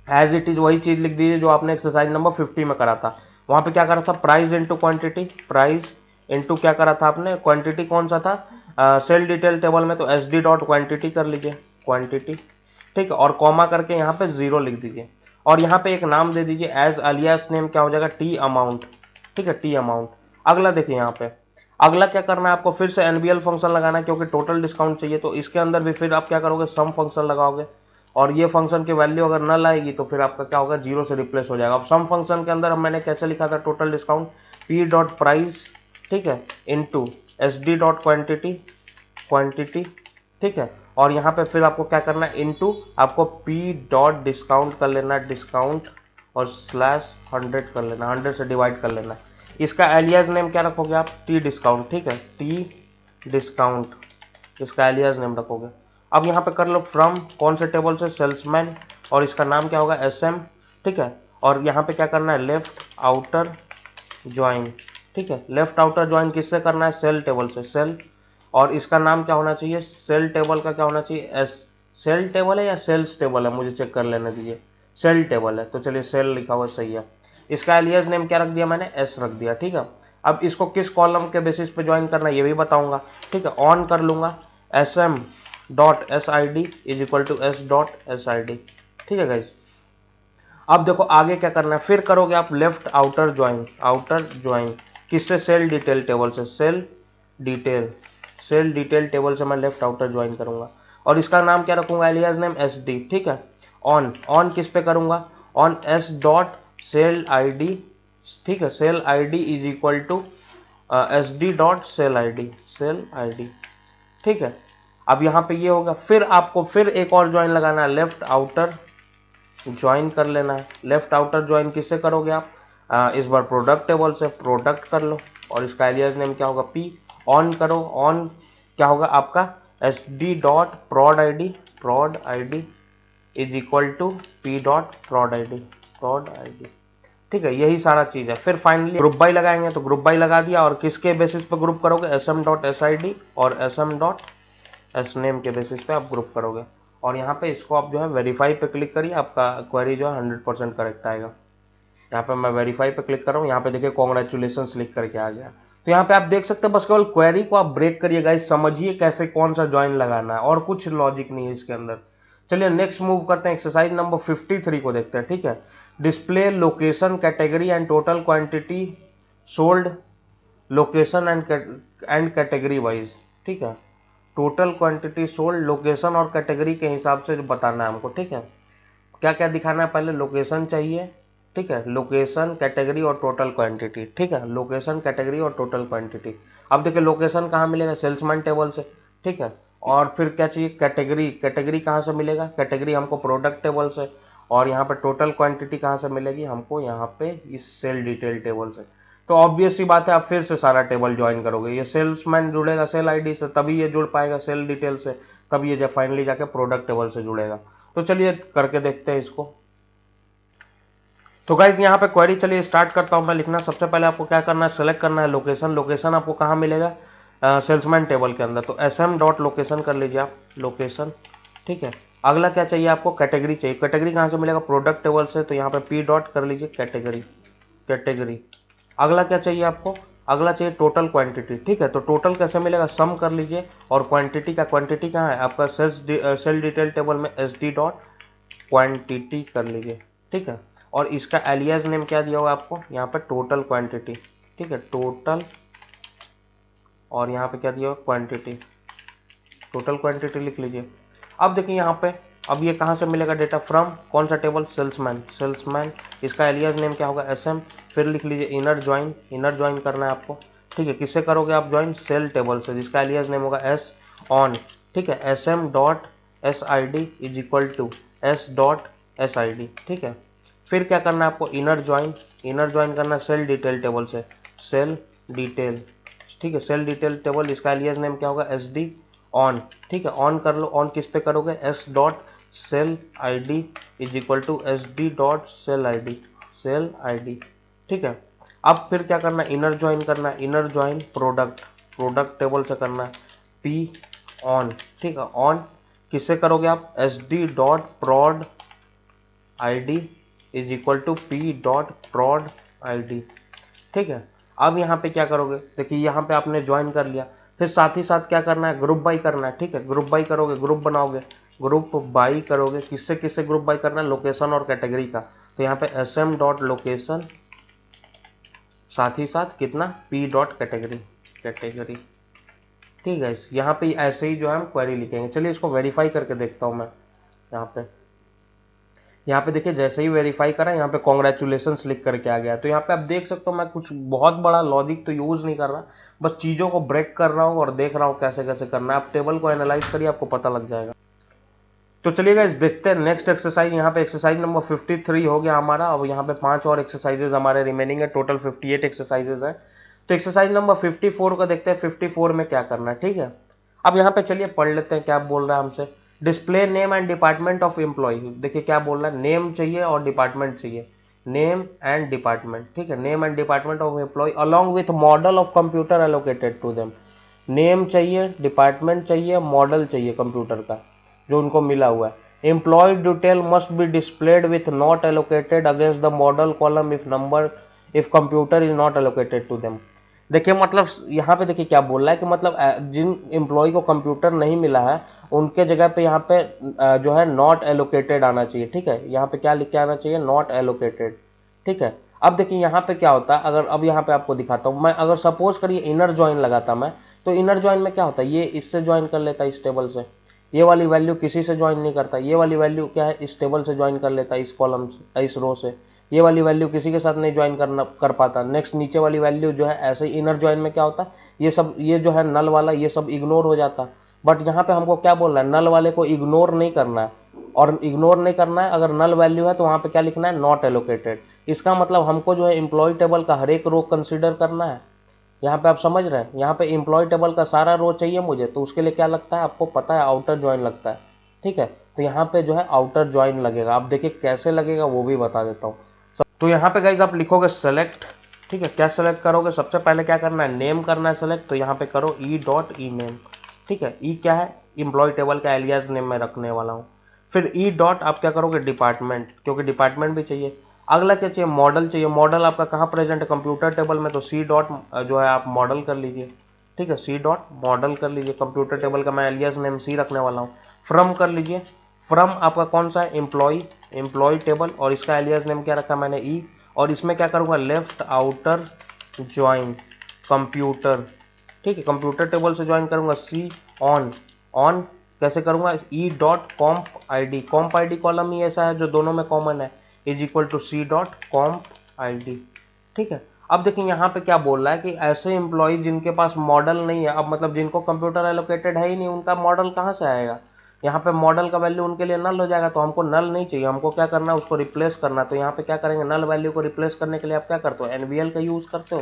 एज इट इज वही चीज लिख दीजिए जो आपने एक्सरसाइज नंबर 50 में करा था। वहां पे क्या करा था, price into quantity, price into क्या करा था आपने, क्वांटिटी कौन सा था, सेल डिटेल टेबल में, तो एस डी डॉट क्वांटिटी कर लीजिए, क्वांटिटी। ठीक है, और कॉमा करके यहाँ पे 0 लिख दीजिए। और यहाँ पे एक नाम दे दीजिए एज अलियास नेम क्या हो जाएगा, टी अमाउंट। ठीक है, टी अमाउंट। अगला देखिए यहाँ पे, अगला क्या करना है आपको, फिर से एनबीएल फंक्शन लगाना है क्योंकि टोटल डिस्काउंट चाहिए। तो इसके अंदर भी फिर आप क्या करोगे, सम फंक्शन लगाओगे, और ये फंक्शन की वैल्यू अगर नल आएगी तो फिर आपका क्या होगा, जीरो से रिप्लेस हो जाएगा। अब सम फंक्शन के अंदर मैंने कैसे लिखा था total discount, P dot price, ठीक है, into S D dot quantity, quantity, ठीक है, और यहाँ पे फिर आपको क्या करना है, इनटू आपको पी डॉट डिस्काउंट कर लेना है, डिस्काउंट, और स्लैश 100 कर लेना, 100 से डिवाइड कर लेना। इसका एलियास नेम क्या रखोगे आप, टी डिस्काउंट, ठीक है, टी डिस्काउंट, इसका एलियास नेम रखोगे। अब यहाँ पे कर लो फ्रॉम, कौन से टेबल से, सेल्समैन, और इसका नाम क्या होगा, एस एम, ठीक है, और यहाँ पे क्या करना है, लेफ्ट आउटर ज्वाइन, ठीक है, लेफ्ट आउटर ज्वाइन किससे करना है, सेल टेबल से, सेल, और इसका नाम क्या होना चाहिए, सेल टेबल का क्या होना चाहिए, एस, सेल टेबल है या सेल्स टेबल है, मुझे चेक कर लेने दीजिए, सेल टेबल है, तो चलिए सेल लिखा हुआ सही है। इसका एलियास नेम क्या रख दिया मैंने, एस रख दिया, ठीक है। अब इसको किस कॉलम के बेसिस पे ज्वाइन करना है ये भी बताऊंगा, ठीक है। ऑन कर लूंगा S M dot S I D is equal to S dot S I D, ठीक है गाइज। अब देखो आगे क्या करना है, फिर करोगे आप left outer join, outer join किससे, सेल डिटेल टेबल से, sale detail, sale detail table से मैं लेफ्ट आउटर ज्वाइन करूंगा, और इसका नाम क्या रखूंगा, एलियास नेम एस डी, ठीक है। ऑन, ऑन किस पे करूंगा, on S dot sale I D, ठीक है, sale I D is equal to S D dot sale I D, sale I D, ठीक है। अब यहाँ पे ये होगा, फिर आपको फिर एक और ज्वाइन लगाना है, लेफ्ट आउटर ज्वाइन कर लेना है। लेफ्ट आउटर ज्वाइन किससे करोगे आप, इस बार प्रोडक्ट टेबल से, प्रोडक्ट कर लो, और इसका एलियास नेम क्या होगा, पी। ऑन करो, ऑन क्या होगा आपका, S D dot prod I D, prod I D is equal to P dot prod I D, prod I D, ठीक है। यही सारा चीज है। फिर फाइनली ग्रुप बाई लगाएंगे, तो ग्रुप बाई लगा दिया, और किसके बेसिस पे ग्रुप करोगे, S M dot S I D और S M dot S name के बेसिस पे आप ग्रुप करोगे, और यहाँ पे इसको आप जो है वेरीफाई पे क्लिक करिए, आपका क्वेरी जो है 100% करेक्ट आएगा। यहाँ पे मैं वेरीफाई पे क्लिक कर रहा हूँ, यहाँ पे देखिए कॉन्ग्रेचुलेशन लिख करके आ गया। तो यहाँ पे आप देख सकते हैं, बस केवल क्वेरी को आप ब्रेक करिए गाइस, समझिए कैसे कौन सा ज्वाइन लगाना है, और कुछ लॉजिक नहीं है इसके अंदर। चलिए नेक्स्ट मूव करते हैं, एक्सरसाइज नंबर 53 को देखते हैं, ठीक है। Display location category and total quantity sold, location and category wise, ठीक है। टोटल क्वांटिटी सोल्ड, लोकेशन और कैटेगरी के हिसाब से बताना है हमको, ठीक है। क्या क्या दिखाना है, पहले लोकेशन चाहिए, ठीक है, लोकेशन, कैटेगरी और टोटल क्वांटिटी, ठीक है, लोकेशन, कैटेगरी और टोटल क्वांटिटी। अब देखिए लोकेशन कहाँ मिलेगा, सेल्समैन टेबल से, ठीक है, और फिर क्या चाहिए, कैटेगरी, कैटेगरी कहाँ से मिलेगा, कैटेगरी हमको प्रोडक्ट टेबल से, और यहाँ पे टोटल क्वांटिटी कहाँ से मिलेगी हमको, यहाँ पे इस सेल डिटेल टेबल से। तो ऑब्वियस सी बात है, आप फिर से सारा टेबल ज्वाइन करोगे, ये सेल्समैन जुड़ेगा सेल आईडी से, तभी ये जुड़ पाएगा सेल डिटेल से, तब ये फाइनली जाके प्रोडक्ट टेबल से जुड़ेगा। तो चलिए करके देखते हैं इसको। तो गाइज यहाँ पे क्वेरी चलिए स्टार्ट करता हूँ मैं लिखना। सबसे पहले आपको क्या करना है, सेलेक्ट करना है लोकेशन। लोकेशन आपको कहाँ मिलेगा, सेल्समैन टेबल के अंदर, तो एस एम डॉट लोकेशन कर लीजिए आप, लोकेशन, ठीक है। अगला क्या चाहिए आपको, कैटेगरी चाहिए। कैटेगरी कहाँ से मिलेगा, प्रोडक्ट टेबल से, तो यहाँ पे पी डॉट कर लीजिए कैटेगरी, कैटेगरी। अगला क्या चाहिए आपको, अगला चाहिए टोटल क्वांटिटी, ठीक है। तो टोटल कैसे मिलेगा, सम कर लीजिए, और क्वांटिटी का, क्वांटिटी कहाँ है आपका, सेल डिटेल टेबल में एस डी डॉट क्वांटिटी कर लीजिए, ठीक है। और इसका एलियास नेम क्या दिया हुआ आपको, यहाँ पे टोटल क्वांटिटी, ठीक है, टोटल, और यहाँ पे क्या दिया हुआ, क्वांटिटी, टोटल क्वांटिटी लिख लीजिए। अब देखिए यहाँ पे, अब ये कहाँ से मिलेगा डेटा, फ्रॉम कौन सा टेबल, सेल्समैन, सेल्समैन, इसका एलियास नेम क्या होगा, एस एम, फिर लिख लीजिए इनर ज्वाइन, इनर ज्वाइन करना है आपको, ठीक है। किससे करोगे आप ज्वाइन, सेल टेबल से, जिसका एलियास नेम होगा एस ऑन, ठीक है, S M dot S I D is equal to S dot S I D, ठीक है। फिर क्या करना है आपको, इनर ज्वाइन, इनर ज्वाइन करना है सेल डिटेल टेबल से, सेल डिटेल, ठीक है, सेल डिटेल टेबल, इसका एलियास नेम क्या होगा, एस डी ऑन, ठीक है। ऑन कर लो, ऑन किस पे करोगे, S dot sale I D is equal to S D dot sale I D, sale I D, ठीक है। अब फिर क्या करना है, इनर ज्वाइन करना है, inner join product, product table से करना है, पी ऑन, ठीक है। ऑन किससे करोगे आप, S D dot prod I D is equal to P dot prod I D, ठीक है। अब यहाँ पे क्या करोगे, देखिए यहाँ पे आपने ज्वाइन कर लिया, फिर साथ ही साथ क्या करना है, ग्रुप बाई करना है, ठीक है। ग्रुप बाई करोगे, ग्रुप बनाओगे, ग्रुप बाई करोगे, किससे किससे ग्रुप बाई करना है, लोकेशन और कैटेगरी का। तो यहाँ पे एस एम डॉट लोकेशन साथ ही साथ कितना पी डॉट कैटेगरी, कैटेगरी। ठीक है, यहाँ पे ऐसे ही जो है हम क्वेरी लिखेंगे। चलिए इसको वेरीफाई करके देखता हूँ मैं। यहाँ पे देखिए जैसे ही वेरीफाई करा यहाँ पे कॉन्ग्रेचुलेशंस लिख करके आ गया। तो यहाँ पे आप देख सकते हो मैं कुछ बहुत बड़ा लॉजिक तो यूज नहीं कर रहा, बस चीजों को ब्रेक कर रहा हूँ और देख रहा हूँ कैसे कैसे करना है। आप टेबल को एनालाइज करिए, आपको पता लग जाएगा। तो चलिए गाइस देखते हैं नेक्स्ट एक्सरसाइज। यहाँ पे एक्सरसाइज नंबर 53 हो गया हमारा। अब यहाँ पे 5 और एक्सरसाइजेज हमारे रिमेनिंग है, टोटल 58 एक्सरसाइजेज है। तो एक्सरसाइज नंबर 54 को देखते हैं 54 में क्या करना है। ठीक है, अब यहाँ पे चलिए पढ़ लेते हैं क्या बोल रहा है हमसे। Display name and department of employee. देखिए क्या बोल रहा है, नेम चाहिए और डिपार्टमेंट चाहिए, नेम एंड डिपार्टमेंट। ठीक है, name and department of employee along with model of computer allocated to them. Name चाहिए, डिपार्टमेंट चाहिए, मॉडल चाहिए कंप्यूटर का जो उनको मिला हुआ है। Employee detail must be displayed with not allocated against the model column if number if computer is not allocated to them. देखिए मतलब यहाँ पे देखिए क्या बोल रहा है कि मतलब जिन एम्प्लॉय को कंप्यूटर नहीं मिला है उनके जगह पे यहाँ पे जो है नॉट एलोकेटेड आना चाहिए। ठीक है, यहाँ पे क्या लिख के आना चाहिए, नॉट एलोकेटेड। ठीक है, अब देखिए यहाँ पे क्या होता है, अगर अब यहाँ पे आपको दिखाता हूँ मैं। अगर सपोज करिए इनर ज्वाइन लगाता मैं, तो इनर ज्वाइन में क्या होता है, ये इससे ज्वाइन कर लेता है इस टेबल से, ये वाली वैल्यू किसी से ज्वाइन नहीं करता, ये वाली वैल्यू क्या है इस टेबल से ज्वाइन कर लेता है, इस कॉलम से, इस रो से। ये वाली वैल्यू किसी के साथ नहीं ज्वाइन कर पाता। नेक्स्ट नीचे वाली वैल्यू जो है ऐसे इनर ज्वाइन में क्या होता है, ये सब ये जो है नल वाला ये सब इग्नोर हो जाता। बट यहाँ पे हमको क्या बोल रहा है, नल वाले को इग्नोर नहीं करना है, और इग्नोर नहीं करना है। अगर नल वैल्यू है तो वहाँ पे क्या लिखना है, नॉट एलोकेटेड। इसका मतलब हमको जो है एम्प्लॉय टेबल का हर एक रो कंसिडर करना है। यहाँ पे आप समझ रहे हैं, यहाँ पे एम्प्लॉय टेबल का सारा रो चाहिए मुझे, तो उसके लिए क्या लगता है आपको पता है, आउटर ज्वाइन लगता है। ठीक है, तो यहाँ पे जो है आउटर ज्वाइन लगेगा। आप देखिए कैसे लगेगा वो भी बता देता हूँ। तो यहाँ पे गाइज आप लिखोगे सेलेक्ट। ठीक है, क्या सेलेक्ट करोगे, सबसे पहले क्या करना है, नेम करना है सेलेक्ट। तो यहाँ पे करो ई डॉट ई नेम। ठीक है, ई क्या है, एम्प्लॉय टेबल का एलियास नेम मैं रखने वाला हूँ। फिर ई डॉट आप क्या करोगे, डिपार्टमेंट, क्योंकि डिपार्टमेंट भी चाहिए। अगला क्या चाहिए, मॉडल चाहिए। मॉडल आपका कहाँ प्रेजेंट है, कंप्यूटर टेबल में, तो सी डॉट जो है आप मॉडल कर लीजिए। ठीक है, सी डॉट मॉडल कर लीजिए। कंप्यूटर टेबल का मैं एलियास नेम सी रखने वाला हूँ। फ्रॉम कर लीजिए। फ्रॉम आपका कौन सा है, एम्प्लॉय, एम्प्लॉय टेबल, और इसका एलियास नेम क्या रखा मैंने, ई। और इसमें क्या करूंगा, लेफ्ट आउटर ज्वाइन कंप्यूटर। ठीक है, कंप्यूटर टेबल से ज्वाइन करूंगा, सी ऑन। ऑन कैसे करूंगा, E dot comp ID. Comp ID column ही ऐसा है जो दोनों में कॉमन है, is equal to C dot comp ID. ठीक है, अब देखिए यहाँ पे क्या बोल रहा है कि ऐसे एम्प्लॉय जिनके पास मॉडल नहीं है, अब मतलब जिनको कंप्यूटर एलोकेटेड है ही नहीं, उनका मॉडल कहाँ से आएगा। यहाँ पे मॉडल का वैल्यू उनके लिए नल हो जाएगा। तो हमको नल नहीं चाहिए, हमको क्या करना है, उसको रिप्लेस करना। तो यहाँ पे क्या करेंगे, नल वैल्यू को रिप्लेस करने के लिए आप क्या करते हो, एनवीएल का यूज करते हो।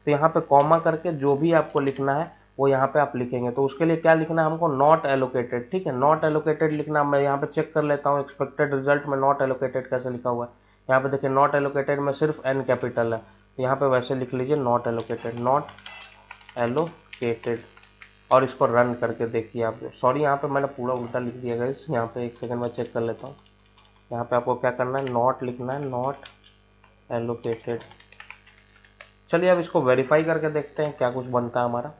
तो यहाँ पे कॉमा करके जो भी आपको लिखना है वो यहाँ पे आप लिखेंगे। तो उसके लिए क्या लिखना है हमको, नॉट एलोकेटेड। ठीक है, नॉट एलोकेटेड लिखना। मैं यहाँ पे चेक कर लेता हूँ एक्सपेक्टेड रिजल्ट में नॉट एलोकेटेड कैसे लिखा हुआ है। यहाँ पे देखिए नॉट एलोकेटेड में सिर्फ एन कैपिटल है, तो यहाँ पे वैसे लिख लीजिए नॉट एलोकेटेड, नॉट एलोकेटेड। और इसको रन करके देखिए आप। सॉरी यहाँ पे मैंने पूरा उल्टा लिख दिया गाइस, यहाँ पे एक सेकंड में चेक कर लेता हूँ। यहाँ पे आपको क्या करना है, नॉट लिखना है, नॉट एलोकेटेड। चलिए अब इसको वेरीफाई करके देखते हैं क्या कुछ बनता है हमारा।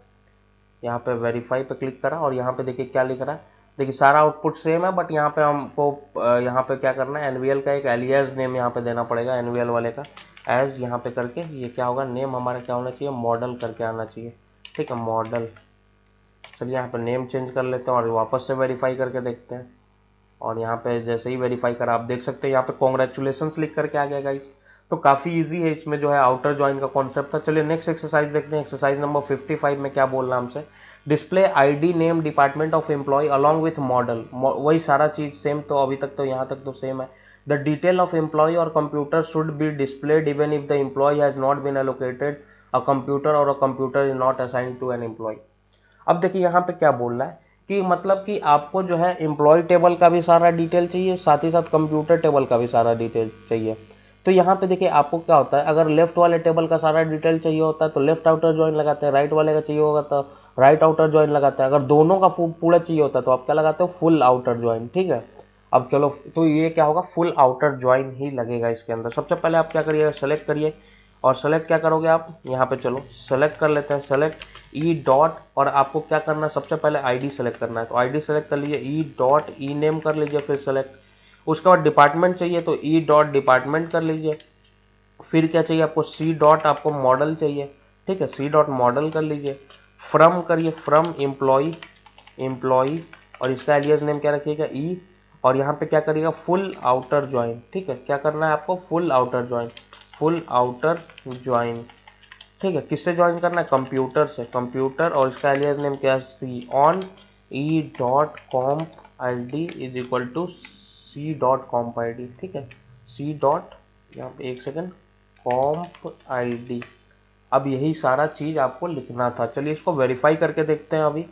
यहाँ पे वेरीफाई पे क्लिक करा और यहाँ पे देखिए क्या लिख रहा है। देखिए सारा आउटपुट सेम है, बट यहाँ पे हमको यहाँ पे क्या करना है, एनवीएल का एक एलियास नेम यहाँ पे देना पड़ेगा, एनवीएल वाले का एज यहाँ पे करके ये क्या होगा, नेम हमारा क्या होना चाहिए, मॉडल करके आना चाहिए। ठीक है, मॉडल। चलिए यहाँ पे नेम चेंज कर लेते हैं और वापस से वेरीफाई करके देखते हैं। और यहाँ पे जैसे ही वेरीफाई करा आप देख सकते हैं यहाँ पे कॉन्ग्रेचुलेशंस लिख करके आ गया गाइस। तो काफ़ी इजी है, इसमें जो है आउटर ज्वाइन का कॉन्सेप्ट था। चलिए नेक्स्ट एक्सरसाइज देखते हैं। एक्सरसाइज नंबर 55 में क्या बोल रहा है हमसे, display ID name department of employee along with model. वही सारा चीज सेम, तो अभी तक तो यहाँ तक तो सेम है। द डिटेल ऑफ एम्प्लॉय और computer should be displayed even if the employee has not been allocated a computer और a computer is not assigned to an employee. अब देखिए यहाँ पे क्या बोल रहा है कि मतलब कि आपको जो है एम्प्लॉय टेबल का भी सारा डिटेल चाहिए, साथ ही साथ कंप्यूटर टेबल का भी सारा डिटेल चाहिए। तो यहाँ पे देखिए आपको क्या होता है, अगर लेफ्ट वाले टेबल का सारा डिटेल चाहिए होता है तो लेफ्ट आउटर ज्वाइन लगाते हैं, राइट वाले का चाहिए होगा तो राइट आउटर ज्वाइन लगाते हैं। अगर दोनों का पूरा चाहिए होता है तो आप क्या लगाते हो, फुल आउटर ज्वाइन। ठीक है, अब चलो तो ये क्या होगा, फुल आउटर ज्वाइन ही लगेगा इसके अंदर। सबसे पहले आप क्या करिएगा, सेलेक्ट करिए। और सेलेक्ट क्या करोगे आप, यहाँ पे चलो सेलेक्ट कर लेते हैं, सेलेक्ट ई डॉट। और आपको क्या करना है, सबसे पहले आईडी सेलेक्ट करना है, तो आईडी सेलेक्ट कर लीजिए, ई डॉट ई नेम कर लीजिए, फिर सेलेक्ट। उसके बाद डिपार्टमेंट चाहिए तो ई डॉट डिपार्टमेंट कर लीजिए। फिर क्या चाहिए आपको, सी डॉट आपको मॉडल चाहिए, ठीक है, सी डॉट मॉडल कर लीजिए। फ्रॉम करिए, फ्रॉम एम्प्लॉय, एम्प्लॉय, और इसका एलियास नेम क्या रखिएगा, ई, और यहाँ पे क्या करिएगा, फुल आउटर ज्वाइन, ठीक है, क्या करना है आपको, full outer join, full outer join, ठीक है, किससे ज्वाइन करना है, कंप्यूटर से, कंप्यूटर, और इसका एलियास नेम क्या है, C on E dot comp I D is equal to C dot comp I D, ठीक है, सी डॉट, यहाँ पे एक सेकेंड, कॉम्प आई डी। अब यही सारा चीज आपको लिखना था। चलिए इसको वेरीफाई करके देखते हैं अभी।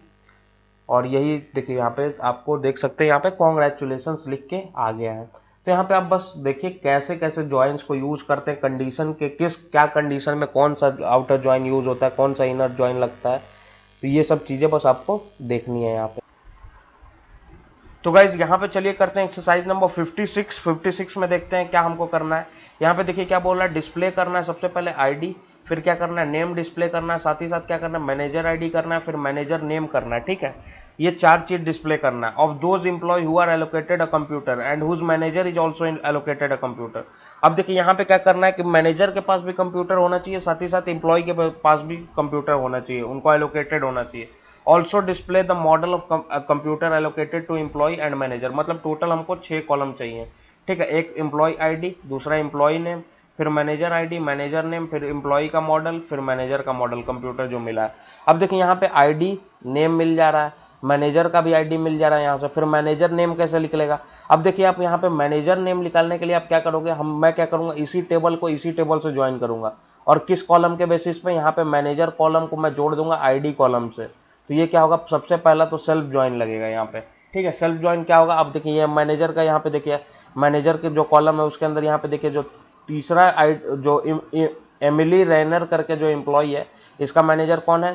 और यही देखिए यहाँ पे आपको देख सकते हैं, यहाँ पे कॉन्ग्रेचुलेशंस लिख के आ गया है। तो यहाँ पे आप बस देखिए कैसे कैसे ज्वाइंस को यूज करते हैं, कंडीशन के किस क्या कंडीशन में कौन सा आउटर ज्वाइन यूज होता है, कौन सा इनर ज्वाइन लगता है। तो ये सब चीजें बस आपको देखनी है यहाँ पे। तो गाइज यहाँ पे चलिए करते हैं एक्सरसाइज नंबर 56। 56 में देखते हैं क्या हमको करना है। यहाँ पे देखिए क्या बोल रहा है, डिस्प्ले करना है सबसे पहले आईडी, फिर क्या करना है, नेम डिस्प्ले करना है, साथ ही साथ क्या करना है, मैनेजर आईडी करना है, फिर मैनेजर नेम करना है, ठीक है। ये चार चीज डिस्प्ले करना है। Of those employee who are allocated a computer and whose manager is also allocated a computer. अब देखिए यहाँ पे क्या करना है कि मैनेजर के पास भी कंप्यूटर होना चाहिए, साथ ही साथ एम्प्लॉय के पास भी कंप्यूटर होना चाहिए, उनको एलोकेटेड होना चाहिए। Also display the model of computer allocated to employee and manager. मतलब टोटल हमको 6 कॉलम चाहिए, ठीक है। एक एम्प्लॉय आईडी, दूसरा एम्प्लॉय नेम, फिर मैनेजर आईडी, मैनेजर नेम, फिर एम्प्लॉय का मॉडल, फिर मैनेजर का मॉडल, कंप्यूटर जो मिला है। अब देखिए यहाँ पे आईडी नेम मिल जा रहा है, मैनेजर का भी आईडी मिल जा रहा है यहाँ से। फिर मैनेजर नेम कैसे निकलेगा, अब देखिए आप यहाँ पे मैनेजर नेम निकालने के लिए आप क्या करोगे, मैं क्या करूंगा, इसी टेबल को इसी टेबल से ज्वाइन करूंगा, और किस कॉलम के बेसिस पे, यहाँ पे मैनेजर कॉलम को मैं जोड़ दूंगा आईडी कॉलम से। तो ये क्या होगा, सबसे पहला तो सेल्फ ज्वाइन लगेगा यहाँ पे, ठीक है। सेल्फ ज्वाइन क्या होगा, अब देखिए ये मैनेजर का, यहाँ पे देखिए मैनेजर के जो कॉलम है उसके अंदर यहाँ पे देखिए जो तीसरा जो एमिली रैनर करके जो एम्प्लॉय है, इसका मैनेजर कौन है,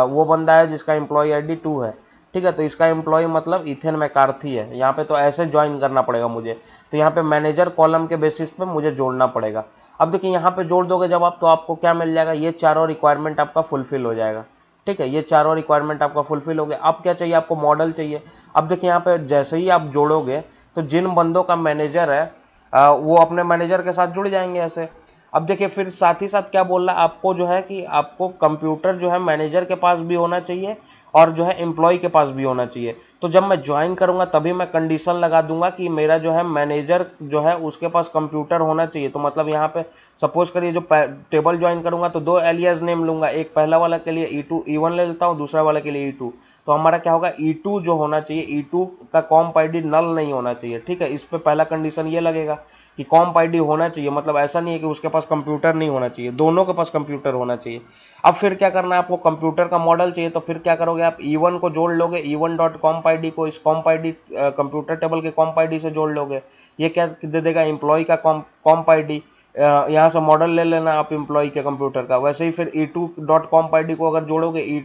वो बंदा है जिसका एम्प्लॉय आईडी 2 है, ठीक है। तो इसका एम्प्लॉय मतलब इथेन मैकार्थी है यहाँ पे, तो ऐसे ज्वाइन करना पड़ेगा मुझे। तो यहाँ पे मैनेजर कॉलम के बेसिस पे मुझे जोड़ना पड़ेगा। अब देखिए यहाँ पे जोड़ दोगे जब आप, तो आपको क्या मिल जाएगा, ये चारों रिक्वायरमेंट आपका फुलफिल हो जाएगा, ठीक है। ये चारों रिक्वायरमेंट आपका फुलफिल हो गया। अब क्या चाहिए आपको, मॉडल चाहिए। अब देखिए यहाँ पे जैसे ही आप जोड़ोगे तो जिन बंदों का मैनेजर है वो अपने मैनेजर के साथ जुड़ जाएंगे ऐसे। अब देखिए फिर साथ ही साथ क्या बोल रहा है आपको, जो है कि आपको कंप्यूटर जो है मैनेजर के पास भी होना चाहिए और जो है एम्प्लॉय के पास भी होना चाहिए। तो जब मैं ज्वाइन करूंगा तभी मैं कंडीशन लगा दूंगा कि मेरा जो है मैनेजर जो है उसके पास कंप्यूटर होना चाहिए। तो मतलब यहाँ पे सपोज करिए जो टेबल ज्वाइन करूंगा तो 2 एलियास नेम लूंगा, एक पहला वाला के लिए E2 E1 ले लेता हूँ, दूसरा वाला के लिए E2। तो हमारा क्या होगा, E2 जो होना चाहिए, E2 का कॉम्प आईडी नल नहीं होना चाहिए, ठीक है। इस पे पहला कंडीशन ये लगेगा कि कॉम्प आईडी होना चाहिए, मतलब ऐसा नहीं है कि उसके पास कंप्यूटर नहीं होना चाहिए, दोनों के पास कंप्यूटर होना चाहिए। अब फिर क्या करना है आपको, कंप्यूटर का मॉडल चाहिए, तो फिर क्या करोगे आप, E1 को जोड़ लोगे, E1 dot comp I D को इस कॉम्प आई डी कंप्यूटर टेबल के कॉम्प आई डी से जोड़ लोगे। ये क्या दे देगा, एम्प्लॉय का कॉम्प आई डी, यहाँ से मॉडल ले लेना आप एम्प्लॉय के कंप्यूटर का। वैसे ही फिर E2 dot comp I D को अगर जोड़ोगे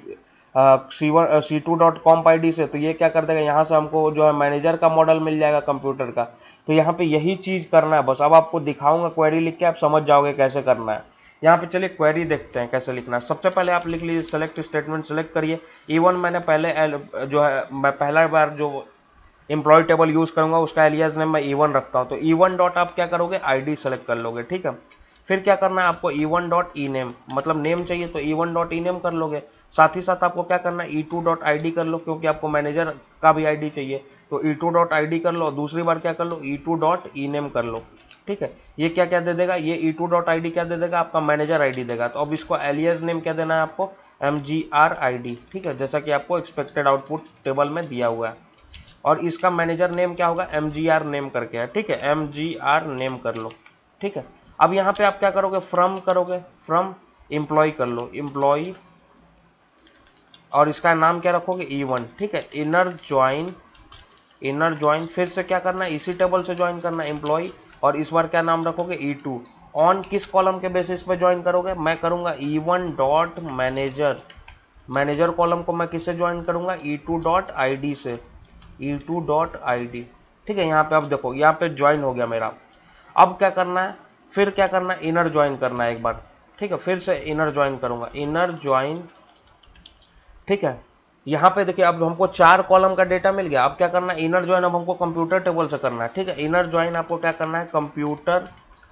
C2 dot comp I D से, तो ये क्या कर देगा, यहाँ से हमको जो है मैनेजर का मॉडल मिल जाएगा कंप्यूटर का। तो यहाँ पे यही चीज करना है बस। अब आपको दिखाऊंगा क्वेरी लिख के, आप समझ जाओगे कैसे करना है। यहाँ पे चलिए क्वेरी देखते हैं कैसे लिखना है। सबसे पहले आप लिख लीजिए, सेलेक्ट स्टेटमेंट सेलेक्ट करिए। E1 मैंने पहले जो है मैं पहला बार जो एम्प्लॉय टेबल यूज करूंगा उसका एलियास नेम मैं E1 रखता हूं, तो E1 डॉट आप क्या करोगे, आईडी सेलेक्ट कर लोगे, ठीक है। फिर क्या करना है आपको, E1 डॉट ई नेम, मतलब नेम चाहिए तो E1 डॉट ई नेम कर लोगे। साथ ही साथ आपको क्या करना है, E2 डॉट आईडी कर लो, क्योंकि आपको मैनेजर का भी आईडी चाहिए, तो E2 डॉट आईडी कर लो। दूसरी बार क्या कर लो, E2 डॉट ई नेम कर लो, ठीक है। ये क्या क्या दे देगा, ये E2 डॉट आईडी क्या दे देगा, आपका मैनेजर आईडी देगा। तो अब इसको एलियास नेम क्या देना है आपको, MGR ID, ठीक है, जैसा कि आपको एक्सपेक्टेड आउटपुट टेबल में दिया हुआ है। और इसका मैनेजर नेम क्या होगा, MGR नेम करके है, ठीक है, MGR नेम कर लो, ठीक है। अब यहाँ पे आप क्या करोगे, फ्रॉम करोगे, फ्रॉम एम्प्लॉय कर लो, एम्प्लॉय, और इसका नाम क्या रखोगे, E1, ठीक है। इनर ज्वाइन, इनर ज्वाइन फिर से क्या करना है, इसी टेबल से ज्वाइन करना है एम्प्लॉय, और इस बार क्या नाम रखोगे, E2। ऑन किस कॉलम के बेसिस पे ज्वाइन करोगे, मैं करूंगा E1 dot manager, manager column को मैं किससे ज्वाइन करूंगा, E2 डॉट आईडी से, E2 डॉट आईडी, ठीक है। यहाँ पे अब देखो, यहाँ पे ज्वाइन हो गया मेरा। अब क्या करना है, फिर क्या करना है, इनर ज्वाइन करना है एक बार, ठीक है। फिर से इनर ज्वाइन करूंगा, इनर ज्वाइन, ठीक है। यहाँ पे देखिए अब हमको 4 कॉलम का डेटा मिल गया। अब क्या करना है, इनर ज्वाइन अब हमको कंप्यूटर टेबल से करना है, ठीक है। इनर ज्वाइन आपको क्या करना है, कंप्यूटर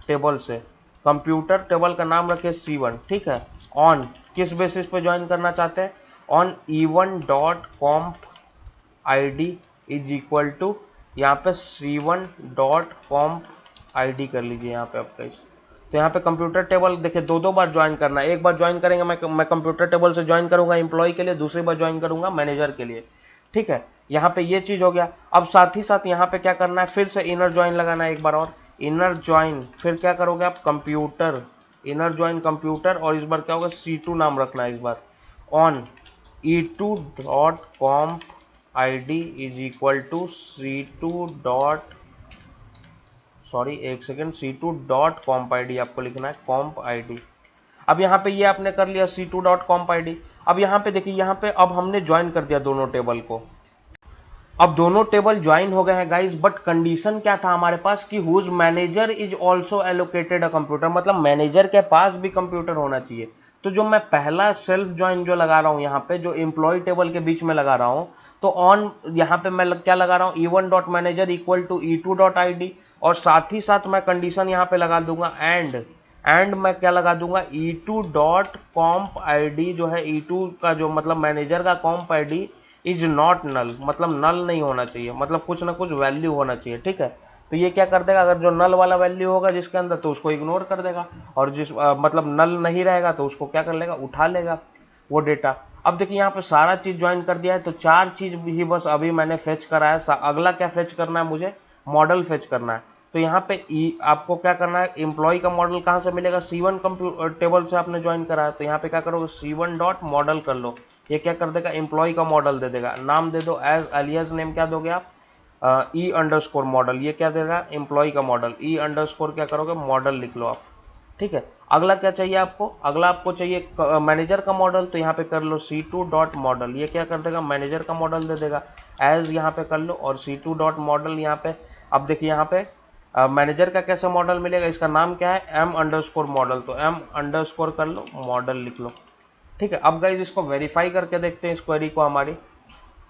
टेबल से, कंप्यूटर टेबल का नाम रखे C1, ठीक है। ऑन किस बेसिस पे ज्वाइन करना चाहते हैं, on E1 dot comp ID is equal to यहाँ पे C1 डॉट कॉम्प ID कर लीजिए यहाँ पे आपका इस। तो यहाँ पे कंप्यूटर टेबल देखिए दो बार ज्वाइन करना है। एक बार ज्वाइन करेंगे मैं कंप्यूटर टेबल से ज्वाइन करूंगा एम्प्लॉय के लिए, दूसरी बार ज्वाइन करूंगा मैनेजर के लिए, ठीक है। यहाँ पे ये चीज हो गया। अब साथ ही साथ यहाँ पे क्या करना है, फिर से इनर ज्वाइन लगाना है एक बार और, इनर ज्वाइन, फिर क्या करोगे आप, कंप्यूटर, इनर ज्वाइन कंप्यूटर, और इस बार क्या होगा, C2 नाम रखना है इस बार, on E2 dot comp ID is equal to C2 dot, sorry एक second, C2 dot comp ID आपको लिखना है, कॉम्प ID। अब यहाँ पे ये आपने कर लिया C2 डॉट कॉम्प ID। अब यहाँ पे देखिए, यहाँ पे अब हमने ज्वाइन कर दिया दोनों टेबल को। अब दोनों टेबल ज्वाइन हो गए हैं गाइस, बट कंडीशन क्या था हमारे पास कि whose manager is also allocated a computer, मतलब मैनेजर के पास भी कंप्यूटर होना चाहिए। तो जो मैं पहला सेल्फ ज्वाइन जो लगा रहा हूँ यहाँ पे, जो एम्प्लॉय टेबल के बीच में लगा रहा हूँ, तो ऑन यहाँ पे मैं क्या लगा रहा हूँ, E1 dot manager equal to E2 dot ID, और साथ ही साथ मैं कंडीशन यहाँ पे लगा दूंगा एंड मैं क्या लगा दूंगा, E2 डॉट कॉम्प ID जो है, E2 का जो मतलब मैनेजर का कॉम्प ID इज नॉट नल, मतलब नल नहीं होना चाहिए, मतलब कुछ ना कुछ वैल्यू होना चाहिए, ठीक है। तो ये क्या कर देगा, अगर जो नल वाला वैल्यू होगा जिसके अंदर, तो उसको इग्नोर कर देगा, और जिस मतलब नल नहीं रहेगा तो उसको क्या कर लेगा, उठा लेगा वो डेटा। अब देखिए यहाँ पे सारा चीज ज्वाइन कर दिया है, तो 4 चीज भी बस अभी मैंने फेच करा है। अगला क्या फेच करना है मुझे, मॉडल फेच करना है। तो यहाँ पे आपको क्या करना है, एम्प्लॉय का मॉडल कहाँ से मिलेगा, C1 टेबल से आपने ज्वाइन करा है, तो यहाँ पे क्या करोगे, C1 डॉट मॉडल कर लो। ये क्या कर देगा, एम्प्लॉय का मॉडल दे देगा, नाम दे दो एज एलियास नेम क्या दोगे आप, E अंडरस्कोर मॉडल, ये क्या देगा, एम्प्लॉय का मॉडल, E अंडरस्कोर क्या करोगे, मॉडल लिख लो आप, ठीक है। अगला क्या चाहिए आपको, अगला आपको चाहिए मैनेजर का मॉडल, तो यहाँ पे कर लो C2 डॉट मॉडल, ये क्या कर देगा, मैनेजर का मॉडल दे देगा, एज यहाँ पे कर लो, और C2 डॉट मॉडल यहाँ पे। अब देखिए यहाँ पे मैनेजर का कैसे मॉडल मिलेगा, इसका नाम क्या है, M अंडरस्कोर मॉडल, तो M अंडरस्कोर कर लो, मॉडल लिख लो, ठीक है। अब गाइज इसको वेरीफाई करके देखते हैं इस क्वेरी को हमारी,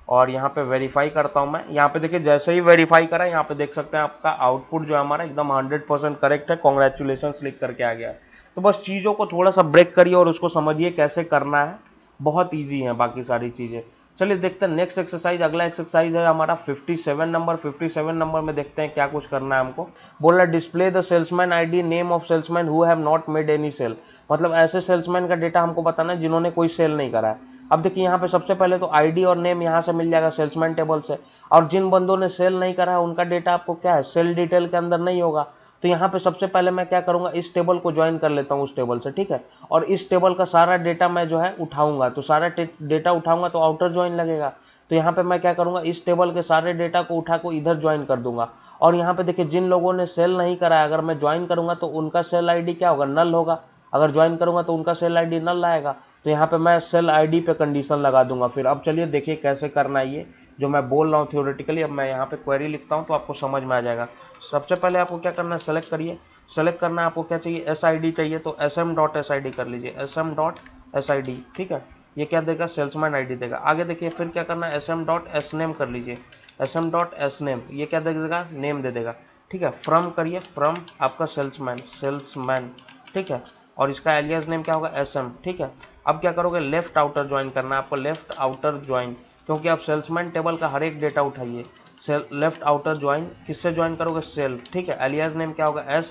और यहाँ पे वेरीफाई करता हूँ मैं। यहाँ पे देखिए जैसे ही वेरीफाई करा, यहाँ पे देख सकते हैं आपका आउटपुट जो है हमारा एकदम 100% करेक्ट है, कॉन्ग्रेचुलेशन लिख करके आ गया है। तो बस चीज़ों को थोड़ा सा ब्रेक करिए और उसको समझिए कैसे करना है, बहुत ईजी है बाकी सारी चीज़ें। चलिए देखते हैं नेक्स्ट एक्सरसाइज। अगला एक्सरसाइज है हमारा 57 नंबर। 57 नंबर में देखते हैं क्या कुछ करना है हमको। बोल रहा display the salesman ID name of salesman who have not made any sale, मतलब ऐसे सेल्समैन का डेटा हमको बताना है जिन्होंने कोई सेल नहीं करा है। अब देखिए यहाँ पे सबसे पहले तो ID और नेम यहाँ से मिल जाएगा सेल्समैन टेबल से, और जिन बंदों ने सेल नहीं करा है उनका डेटा आपको क्या है, सेल डिटेल के अंदर नहीं होगा। तो यहाँ पे सबसे पहले मैं क्या करूंगा, इस टेबल को ज्वाइन कर लेता हूँ उस टेबल से, ठीक है। और इस टेबल का सारा डेटा मैं जो है उठाऊंगा, तो सारा डेटा उठाऊंगा तो आउटर ज्वाइन लगेगा। तो यहाँ पे मैं क्या करूंगा, इस टेबल के सारे डेटा को उठा को इधर ज्वाइन कर दूंगा। और यहाँ पे देखिए जिन लोगों ने सेल नहीं करा है, अगर मैं ज्वाइन करूंगा तो उनका सेल ID क्या होगा, नल होगा। अगर ज्वाइन करूंगा तो उनका सेल ID नल आएगा। तो यहाँ पे मैं सेल ID पे कंडीशन लगा दूंगा फिर। अब चलिए देखिए कैसे करना है ये जो मैं बोल रहा हूँ थियोरेटिकली। अब मैं यहाँ पे क्वेरी लिखता हूँ तो आपको समझ में आ जाएगा। सबसे पहले आपको क्या करना है, सेलेक्ट करिए। सेलेक्ट करना है आपको क्या चाहिए, SID चाहिए, तो SM.SID कर लीजिए, SM.SID, ठीक है। ये क्या देगा, सेल्समैन ID देगा। आगे देखिए फिर क्या करना है, SM.SNAME कर लीजिए, SM.SNAME, ये क्या दे देगा, नेम दे देगा, ठीक है। फ्रॉम करिए, फ्रॉम आपका सेल्समैन, ठीक है। और इसका एलियास नेम क्या होगा, SM, ठीक है। अब क्या करोगे, लेफ्ट आउटर ज्वाइन करना है आपको, लेफ्ट आउटर ज्वाइन, क्योंकि आप सेल्समैन टेबल का हर एक डेटा उठाइए। सेल लेफ्ट आउटर ज्वाइन किससे ज्वाइन करोगे, सेल, ठीक है। एलियास नेम क्या होगा, S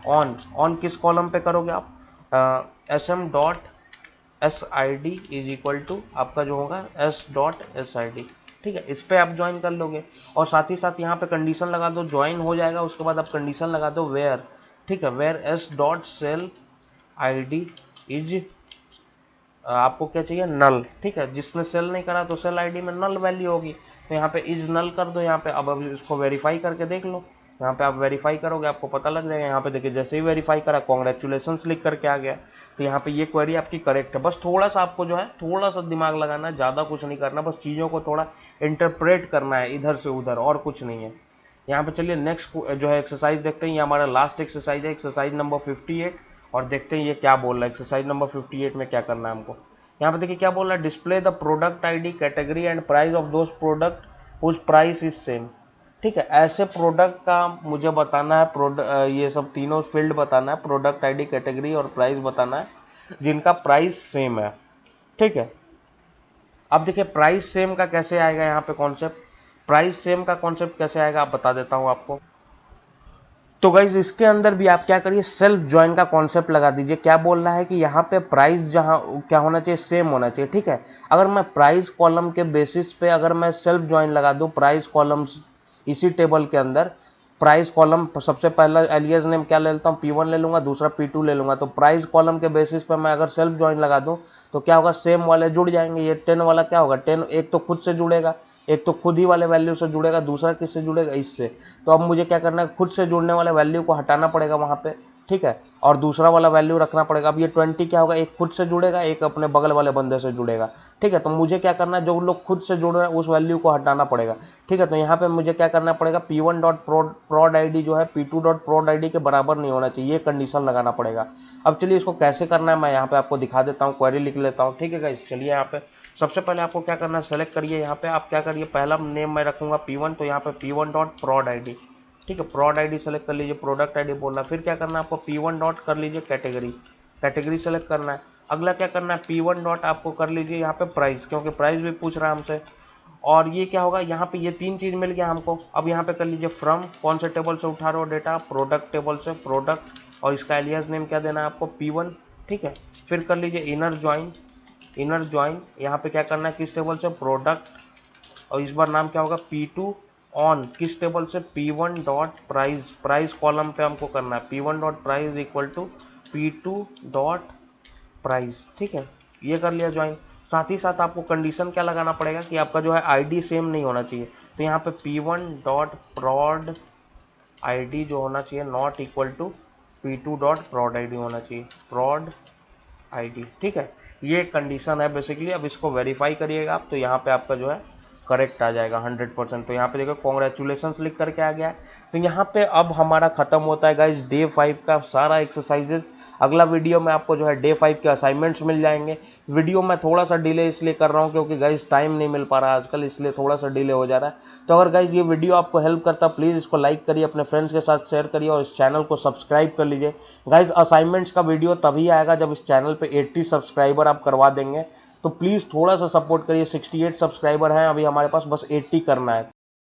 ऑन किस कॉलम पे करोगे आप, SM.SID इज इक्वल टू आपका जो होगा S.SID, ठीक है। इस पे आप ज्वाइन कर लोगे, और साथ ही साथ यहाँ पे कंडीशन लगा दो, ज्वाइन हो जाएगा। उसके बाद आप कंडीशन लगा दो वेयर, ठीक है, वेयर S.SEL ID इज आपको क्या चाहिए, नल, ठीक है। जिसने सेल नहीं करा तो सेल ID में नल वैल्यू होगी, तो यहाँ पे इज नल कर दो यहाँ पे। अब इसको वेरीफाई करके देख लो, यहाँ पे आप वेरीफाई करोगे आपको पता लग जाएगा। यहाँ पे देखिए जैसे ही वेरीफाई करा, कॉन्ग्रेचुलेशंस लिख करके आ गया। तो यहाँ पे ये क्वेरी आपकी करेक्ट है। बस थोड़ा सा आपको जो है थोड़ा सा दिमाग लगाना है, ज़्यादा कुछ नहीं करना, बस चीज़ों को थोड़ा इंटरप्रेट करना है इधर से उधर, और कुछ नहीं है। यहाँ पे चलिए नेक्स्ट जो है एक्सरसाइज देखते हैं। ये हमारा लास्ट एक्सरसाइज है, एक्सरसाइज नंबर 58, और देखते हैं ये क्या बोल रहा है। एक्सरसाइज नंबर 58 में क्या करना है हमको, यहाँ पे देखिए क्या बोल रहा है, display the product ID category and price of those product whose price is same, ठीक है, ऐसे प्रोडक्ट का मुझे बताना है, ये सब तीनों फील्ड बताना है, प्रोडक्ट आईडी, कैटेगरी और प्राइस बताना है जिनका प्राइस सेम है। ठीक है, अब देखिए प्राइस सेम का कैसे आएगा यहाँ पे कॉन्सेप्ट, प्राइस सेम का कॉन्सेप्ट कैसे आएगा आप बता देता हूँ आपको। तो गाइज इसके अंदर भी आप क्या करिए, सेल्फ ज्वाइन का कॉन्सेप्ट लगा दीजिए। क्या बोल रहा है कि यहाँ पे प्राइस जहाँ क्या होना चाहिए, सेम होना चाहिए। ठीक है, अगर मैं प्राइस कॉलम के बेसिस पे अगर मैं सेल्फ ज्वाइन लगा दूं, प्राइस कॉलम्स इसी टेबल के अंदर प्राइस कॉलम सबसे पहला एलियस नेम क्या ले लेता हूँ, P1 ले लूंगा, दूसरा P2 ले लूंगा। तो प्राइस कॉलम के बेसिस पे मैं अगर सेल्फ ज्वाइन लगा दूं तो क्या होगा, सेम वाले जुड़ जाएंगे। ये 10 वाला क्या होगा, 10 एक तो खुद से जुड़ेगा, एक तो खुद ही वाले वैल्यू से जुड़ेगा, दूसरा किससे जुड़ेगा, इससे। तो अब मुझे क्या करना है, खुद से जुड़ने वाले वैल्यू को हटाना पड़ेगा वहां पे। ठीक है, और दूसरा वाला वैल्यू रखना पड़ेगा। अब ये 20 क्या होगा, एक खुद से जुड़ेगा, एक अपने बगल वाले बंदे से जुड़ेगा। ठीक है, तो मुझे क्या करना है, जो लोग खुद से जुड़ रहे हैं उस वैल्यू को हटाना पड़ेगा। ठीक है, तो यहाँ पे मुझे क्या करना पड़ेगा, P1 डॉट prod id जो है P2 डॉट prod id के बराबर नहीं होना चाहिए, ये कंडीशन लगाना पड़ेगा। अब चलिए इसको कैसे करना है मैं यहाँ पे आपको दिखा देता हूँ, क्वेरी लिख लेता हूँ। ठीक है गाइस, चलिए यहाँ पे सबसे पहले आपको क्या करना है, सेलेक्ट करिए। यहाँ पे आप क्या करिए, पहला नेम मैं रखूंगा P1, तो यहाँ पे P1 डॉट prod id। ठीक है, prod id सेलेक्ट कर लीजिए, प्रोडक्ट आईडी बोलना। फिर क्या करना है आपको, P1 डॉट कर लीजिए कैटेगरी, कैटेगरी सेलेक्ट करना है। अगला क्या करना है, P1 डॉट आपको कर लीजिए यहाँ पे प्राइस, क्योंकि प्राइस भी पूछ रहा है हमसे। और ये क्या होगा, यहाँ पे ये तीन चीज मिल गया हमको। अब यहाँ पे कर लीजिए फ्रॉम, कौन से टेबल से उठा रहे हो डेटा, प्रोडक्ट टेबल से, प्रोडक्ट, और इसका एलियास नेम क्या देना है आपको, P1। ठीक है, फिर कर लीजिए इनर ज्वाइन, इनर ज्वाइन यहाँ पे क्या करना है, किस टेबल से, प्रोडक्ट, और इस बार नाम क्या होगा, P2 ऑन, किस टेबल से, P1 dot price, price column पे हमको करना है, P1 dot price equal to P2 dot price. ठीक है, ये कर लिया ज्वाइन। साथ ही साथ आपको कंडीशन क्या लगाना पड़ेगा कि आपका जो है आईडी सेम नहीं होना चाहिए। तो यहाँ पे P1 डॉट prod id जो होना चाहिए not equal to P2 dot prod id होना चाहिए, prod id। ठीक है, ये कंडीशन है बेसिकली। अब इसको वेरीफाई करिएगा आप, तो यहाँ पे आपका जो है करेक्ट आ जाएगा 100%। तो यहाँ पे देखो कॉन्ग्रेचुलेशंस लिख करके आ गया है। तो यहाँ पे अब हमारा खत्म होता है गाइज डे 5 का सारा एक्सरसाइजेस। अगला वीडियो में आपको जो है डे 5 के असाइनमेंट्स मिल जाएंगे। वीडियो में थोड़ा सा डिले इसलिए कर रहा हूँ क्योंकि गाइज टाइम नहीं मिल पा रहा आजकल, इसलिए थोड़ा सा डिले हो जा रहा है। तो अगर गाइज ये वीडियो आपको हेल्प करता प्लीज़ इसको लाइक करिए, अपने फ्रेंड्स के साथ शेयर करिए और इस चैनल को सब्सक्राइब कर लीजिए। गाइज असाइनमेंट्स का वीडियो तभी आएगा जब इस चैनल पे 80 सब्सक्राइबर आप करवा देंगे। तो प्लीज़ थोड़ा सा सपोर्ट करिए, 68 सब्सक्राइबर हैं अभी हमारे पास, बस 80 करना है।